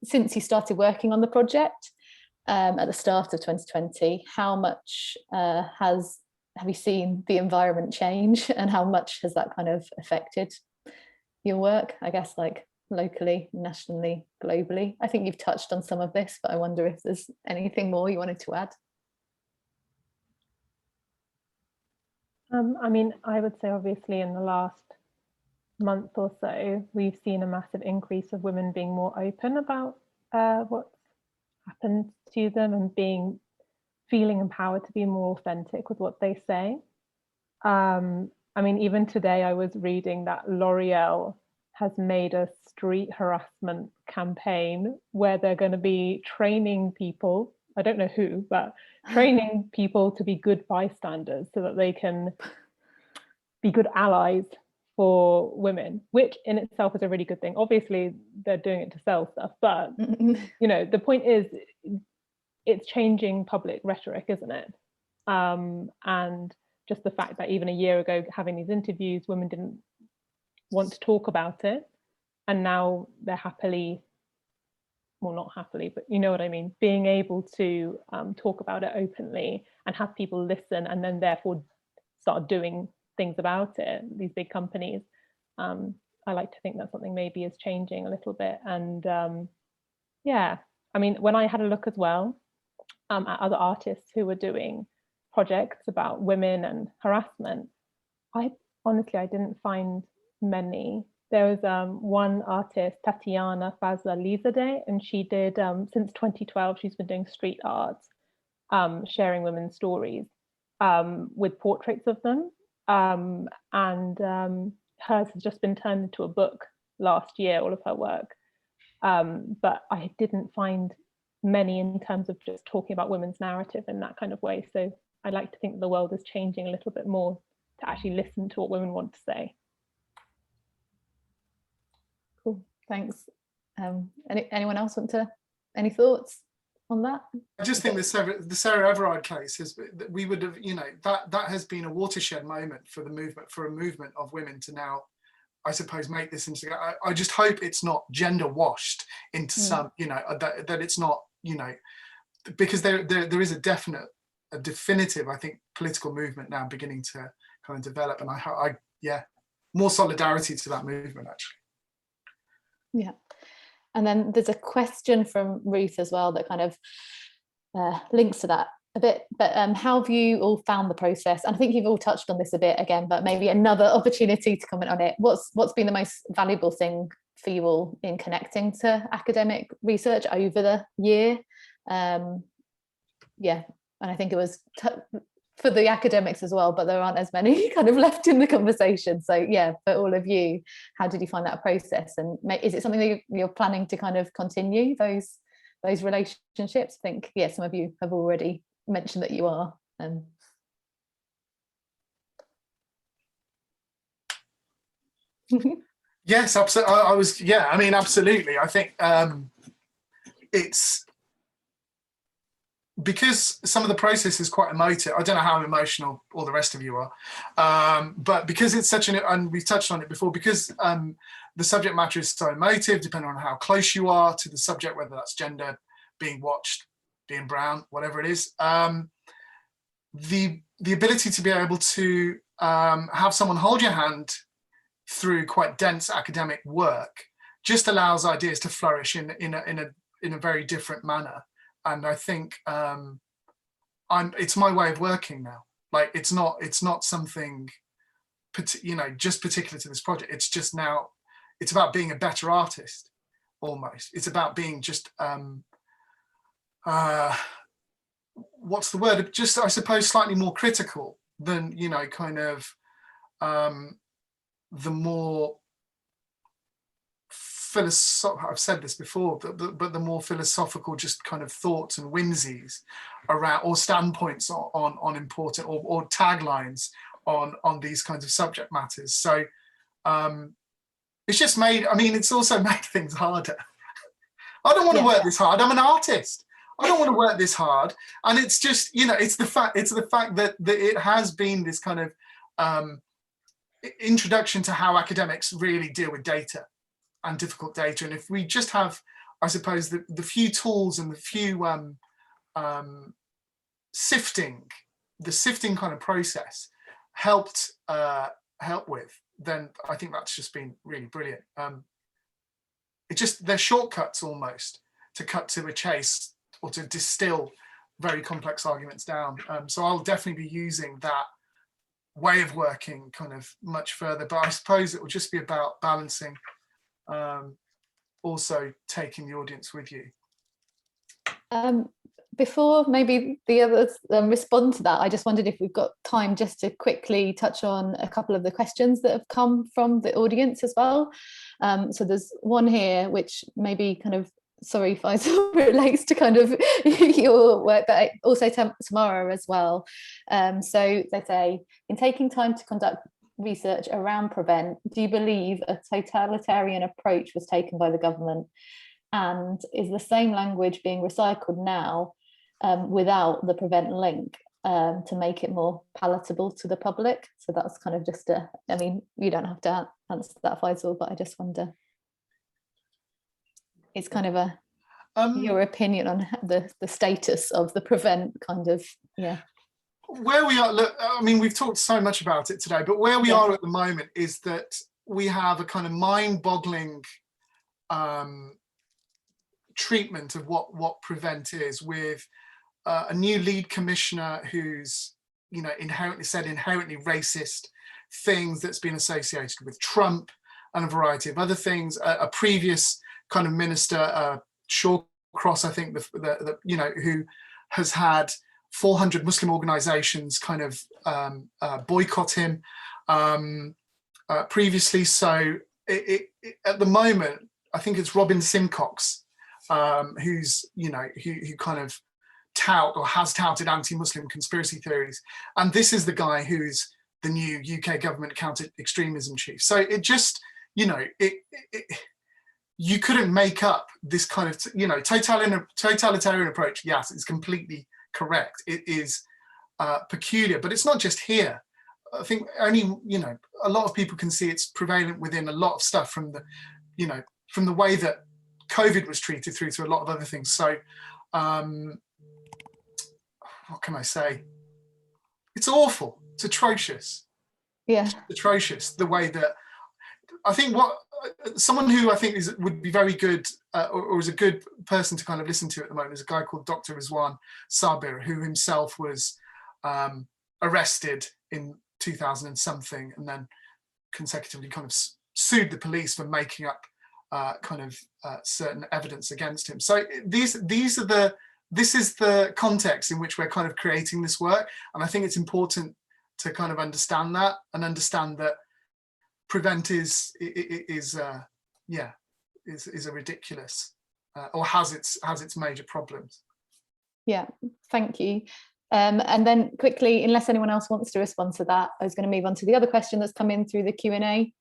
since you started working on the project at the start of 2020, how much have you seen the environment change, and how much has that kind of affected your work, I guess, like locally, nationally, globally? I think you've touched on some of this, but I wonder if there's anything more you wanted to add. I mean, I would say obviously in the last month or so, we've seen a massive increase of women being more open about what's happened to them and feeling empowered to be more authentic with what they say. I mean, even today I was reading that L'Oreal has made a street harassment campaign where they're going to be training people, I don't know who, but training people to be good bystanders so that they can be good allies for women, which in itself is a really good thing. Obviously, they're doing it to sell stuff, but you know, the point is, it's changing public rhetoric, isn't it? And just the fact that even a year ago, having these interviews, women didn't want to talk about it, and now they're happily, well, not happily, but you know what I mean, being able to talk about it openly and have people listen, and then therefore start doing things about it, these big companies. I like to think that something maybe is changing a little bit. And yeah, I mean, when I had a look as well at other artists who were doing projects about women and harassment, I didn't find many. There was one artist, Tatiana Fazlalizadeh, and she did, since 2012, she's been doing street art, sharing women's stories with portraits of them. And hers has just been turned into a book last year, all of her work. But I didn't find many in terms of just talking about women's narrative in that kind of way. So I like to think the world is changing a little bit more to actually listen to what women want to say. Cool, thanks. Anyone else want to, any thoughts on that? I just think the Sarah Everard case is, we would have, you know, that has been a watershed moment for the movement, for a movement of women to now, I suppose, make this into. I just hope it's not gender washed into some, you know, that it's not, you know, because there is a definitive, I think, political movement now beginning to kind of develop, and yeah, more solidarity to that movement actually. Yeah, and then there's a question from Ruth as well that kind of links to that a bit, but how have you all found the process? And I think you've all touched on this a bit again, but maybe another opportunity to comment on it. What's been the most valuable thing for you all in connecting to academic research over the year? Yeah, and I think it was for the academics as well, but there aren't as many kind of left in the conversation. So yeah, for all of you, how did you find that process? And is it something that you're planning to kind of continue those relationships? I think, yeah, some of you have already mentioned that you are. Yes, absolutely. I mean, absolutely. I think it's because some of the process is quite emotive. I don't know how emotional all the rest of you are, but because it's such and we've touched on it before, because the subject matter is so emotive, depending on how close you are to the subject, whether that's gender, being watched, being brown, whatever it is, the ability to be able to have someone hold your hand through quite dense academic work just allows ideas to flourish in a very different manner. And I think it's my way of working now. Like it's not something, you know, just particular to this project. It's just now, it's about being a better artist almost. It's about being just what's the word? Just, I suppose, slightly more critical than, you know, kind of the more philosophical, I've said this before, but the more philosophical just kind of thoughts and whimsies around, or standpoints on important, or taglines on these kinds of subject matters. So it's just made, I mean, it's also made things harder. I don't want to work this hard. I'm an artist. I don't want to work this hard. And it's just, you know, it's the fact that it has been this kind of introduction to how academics really deal with data and difficult data. And if we just have, I suppose, the few tools and the few sifting kind of process help with, then I think that's just been really brilliant. They're shortcuts almost to cut to a chase or to distill very complex arguments down. So I'll definitely be using that way of working kind of much further, but I suppose it will just be about balancing, also taking the audience with you. Before maybe the others respond to that, I just wondered if we've got time just to quickly touch on a couple of the questions that have come from the audience as well. So there's one here which maybe kind of, sorry Faisal, relates to kind of your work, but also Tamara as well. So they say, in taking time to conduct research around Prevent, do you believe a totalitarian approach was taken by the government? And is the same language being recycled now without the Prevent link to make it more palatable to the public? So that's kind of just I mean, you don't have to answer that, Faisal, but I just wonder. It's kind of your opinion on the status of the Prevent kind of, yeah. Where we are, look, I mean, we've talked so much about it today, but where we are at the moment is that we have a kind of mind-boggling treatment of what Prevent is, with a new lead commissioner who's, you know, inherently racist things that's been associated with Trump and a variety of other things. A previous kind of minister, Shawcross, I think, you know, who has had 400 Muslim organizations kind of boycott him previously. So at the moment, I think it's Robin Simcox who's, you know, who kind of tout or has touted anti-Muslim conspiracy theories. And this is the guy who's the new UK government counter-extremism chief. So it just, you know, you couldn't make up this kind of, you know, totalitarian approach. Yes, it's completely correct. It is peculiar, but it's not just here. I think only, you know, a lot of people can see it's prevalent within a lot of stuff, from the, you know, from the way that COVID was treated through to a lot of other things. So what can I say? It's awful. It's atrocious. Yeah. It's atrocious the way that, I think what someone who I think would be very good or is a good person to kind of listen to at the moment is a guy called Doctor Zoë Sawyer, who himself was arrested in 2000 and something, and then consecutively kind of sued the police for making up certain evidence against him. So this is the context in which we're kind of creating this work, and I think it's important to kind of understand that, and understand that Prevent is a ridiculous or has its major problems. Yeah, thank you. And then quickly, unless anyone else wants to respond to that, I was going to move on to the other question that's come in through the Q&A.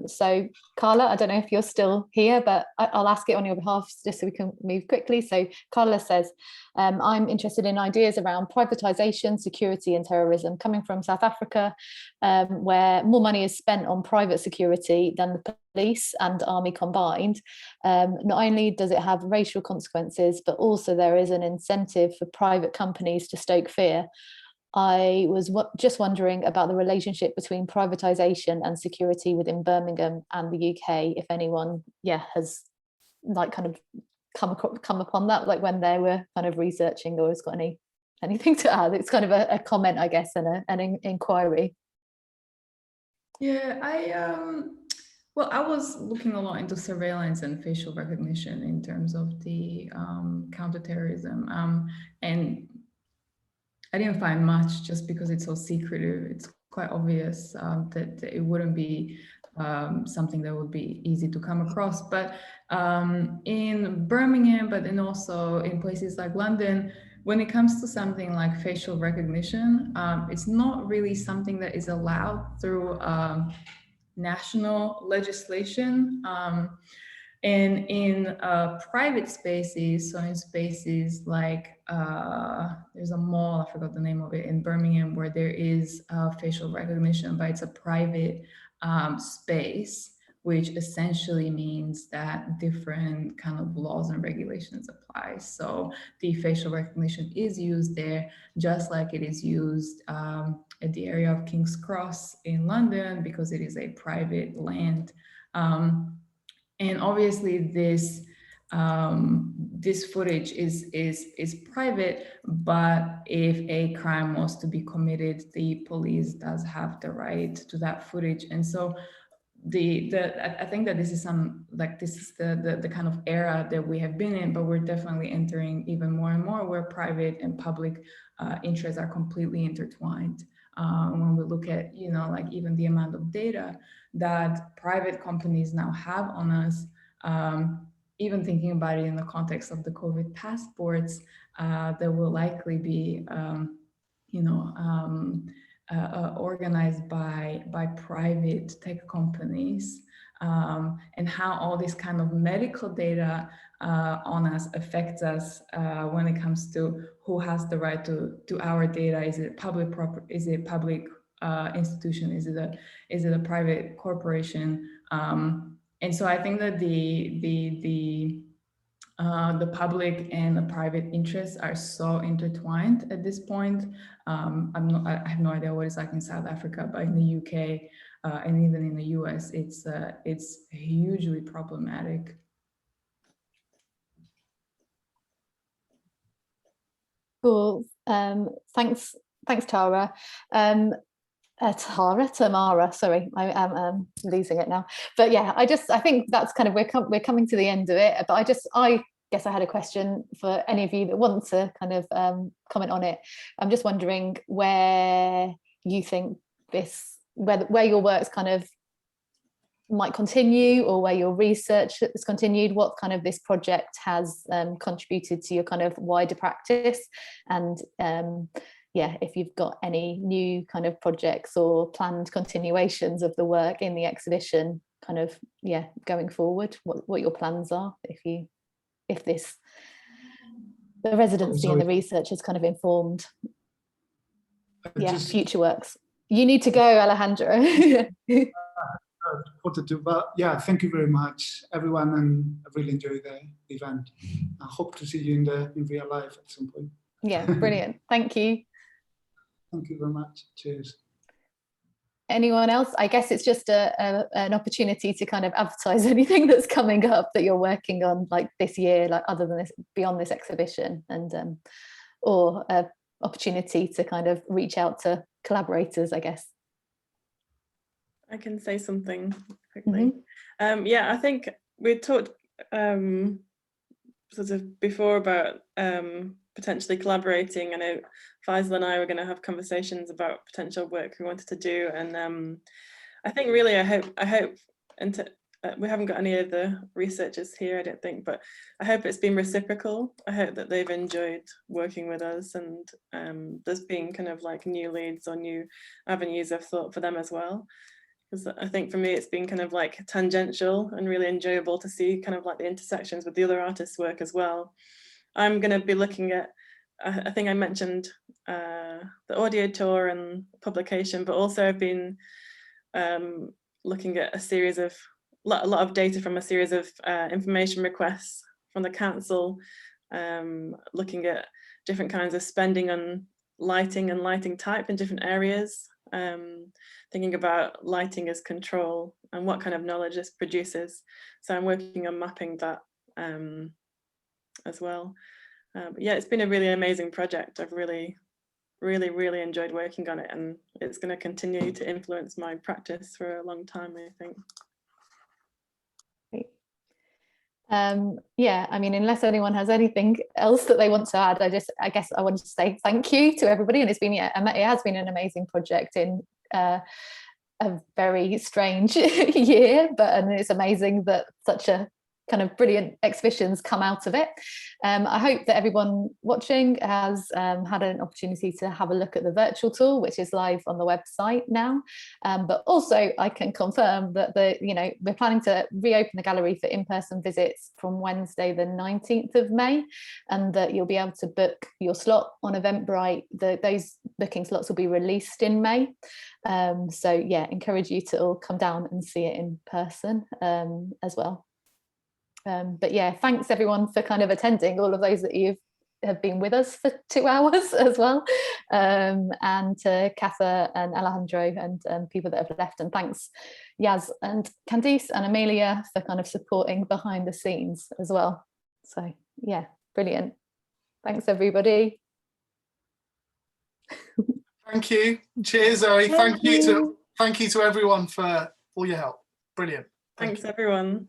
So Carla, I don't know if you're still here, but I'll ask it on your behalf just so we can move quickly. So Carla says, I'm interested in ideas around privatization, security and terrorism, coming from South Africa, where more money is spent on private security than the police and army combined. Not only does it have racial consequences, but also there is an incentive for private companies to stoke fear. I was just wondering about the relationship between privatization and security within Birmingham and the UK, if anyone, has like kind of come upon that, like when they were kind of researching, or has got anything to add. It's kind of a comment, I guess, and an inquiry. Yeah, I was looking a lot into surveillance and facial recognition in terms of the counterterrorism, and I didn't find much, just because it's so secretive. It's quite obvious that it wouldn't be something that would be easy to come across. But in Birmingham, but then also in places like London, when it comes to something like facial recognition, it's not really something that is allowed through national legislation. And in private spaces, so in spaces like there's a mall, I forgot the name of it, in Birmingham, where there is facial recognition, but it's a private space, which essentially means that different kind of laws and regulations apply. So the facial recognition is used there, just like it is used at the area of King's Cross in London, because it is a private land. And obviously this footage is private, but if a crime was to be committed, the police does have the right to that footage. And so I think that this is the kind of era that we have been in, but we're definitely entering even more and more where private and public interests are completely intertwined. When we look at, like even the amount of data that private companies now have on us, even thinking about it in the context of the COVID passports, that will likely be, organized by private tech companies, and how all this kind of medical data on us affects us when it comes to who has the right to our data. Is it public property? Is it public institution? Is it a private corporation? And so I think that the public and the private interests are so intertwined at this point. I have no idea what it's like in South Africa, but in the UK and even in the US, it's hugely problematic. Cool. Thanks, Tara. Tamara, sorry, I am losing it now. But yeah, I think that's kind of, we're coming to the end of it. But I guess I had a question for any of you that want to kind of comment on it. I'm just wondering where you think where your work's kind of might continue, or where your research has continued, what kind of this project has contributed to your kind of wider practice, and yeah, if you've got any new kind of projects or planned continuations of the work in the exhibition, kind of, yeah, going forward, what your plans are, if this, the residency and the research has kind of informed, yeah, future works. You need to go, Alejandro. Wanted to, but yeah, thank you very much, everyone, and I really enjoyed the event. I hope to see you in real life at some point. Yeah, brilliant. Thank you. Thank you very much. Cheers. Anyone else? I guess it's just an opportunity to kind of advertise anything that's coming up that you're working on, like this year, like other than this, beyond this exhibition, and or an opportunity to kind of reach out to collaborators, I guess. I can say something quickly. Yeah, I think we talked sort of before about potentially collaborating. I know Faisal and I were going to have conversations about potential work we wanted to do, and I think really I hope we haven't got any of the researchers here, I don't think, but I hope it's been reciprocal. I hope that they've enjoyed working with us, and there's been kind of like new leads or new avenues of thought for them as well. Because I think for me it's been kind of like tangential and really enjoyable to see kind of like the intersections with the other artists' work as well. I'm going to be looking at, I think I mentioned the audio tour and publication, but also I've been looking at a lot of data from a series of information requests from the council, looking at different kinds of spending on lighting and lighting type in different areas. Thinking about lighting as control and what kind of knowledge this produces. So I'm working on mapping that as well. But yeah, it's been a really amazing project. I've really enjoyed working on it, and it's going to continue to influence my practice for a long time, I think. Yeah, I mean, unless anyone has anything else that they want to add, I guess I wanted to say thank you to everybody, and it has been an amazing project in a very strange year, and it's amazing that such a kind of brilliant exhibitions come out of it. I hope that everyone watching has had an opportunity to have a look at the virtual tour, which is live on the website now. But also I can confirm that we're planning to reopen the gallery for in-person visits from Wednesday the 19th of May, and that you'll be able to book your slot on Eventbrite. Those booking slots will be released in May. So yeah, encourage you to all come down and see it in person as well. But yeah, thanks everyone for kind of attending, all of those that have been with us for 2 hours as well, and to Katha and Alejandro and people that have left, and thanks Yaz and Candice and Amelia for kind of supporting behind the scenes as well. So yeah, brilliant. Thanks everybody. Thank you. Cheers, Zoe. Thank you to everyone for all your help. Brilliant. Thanks everyone.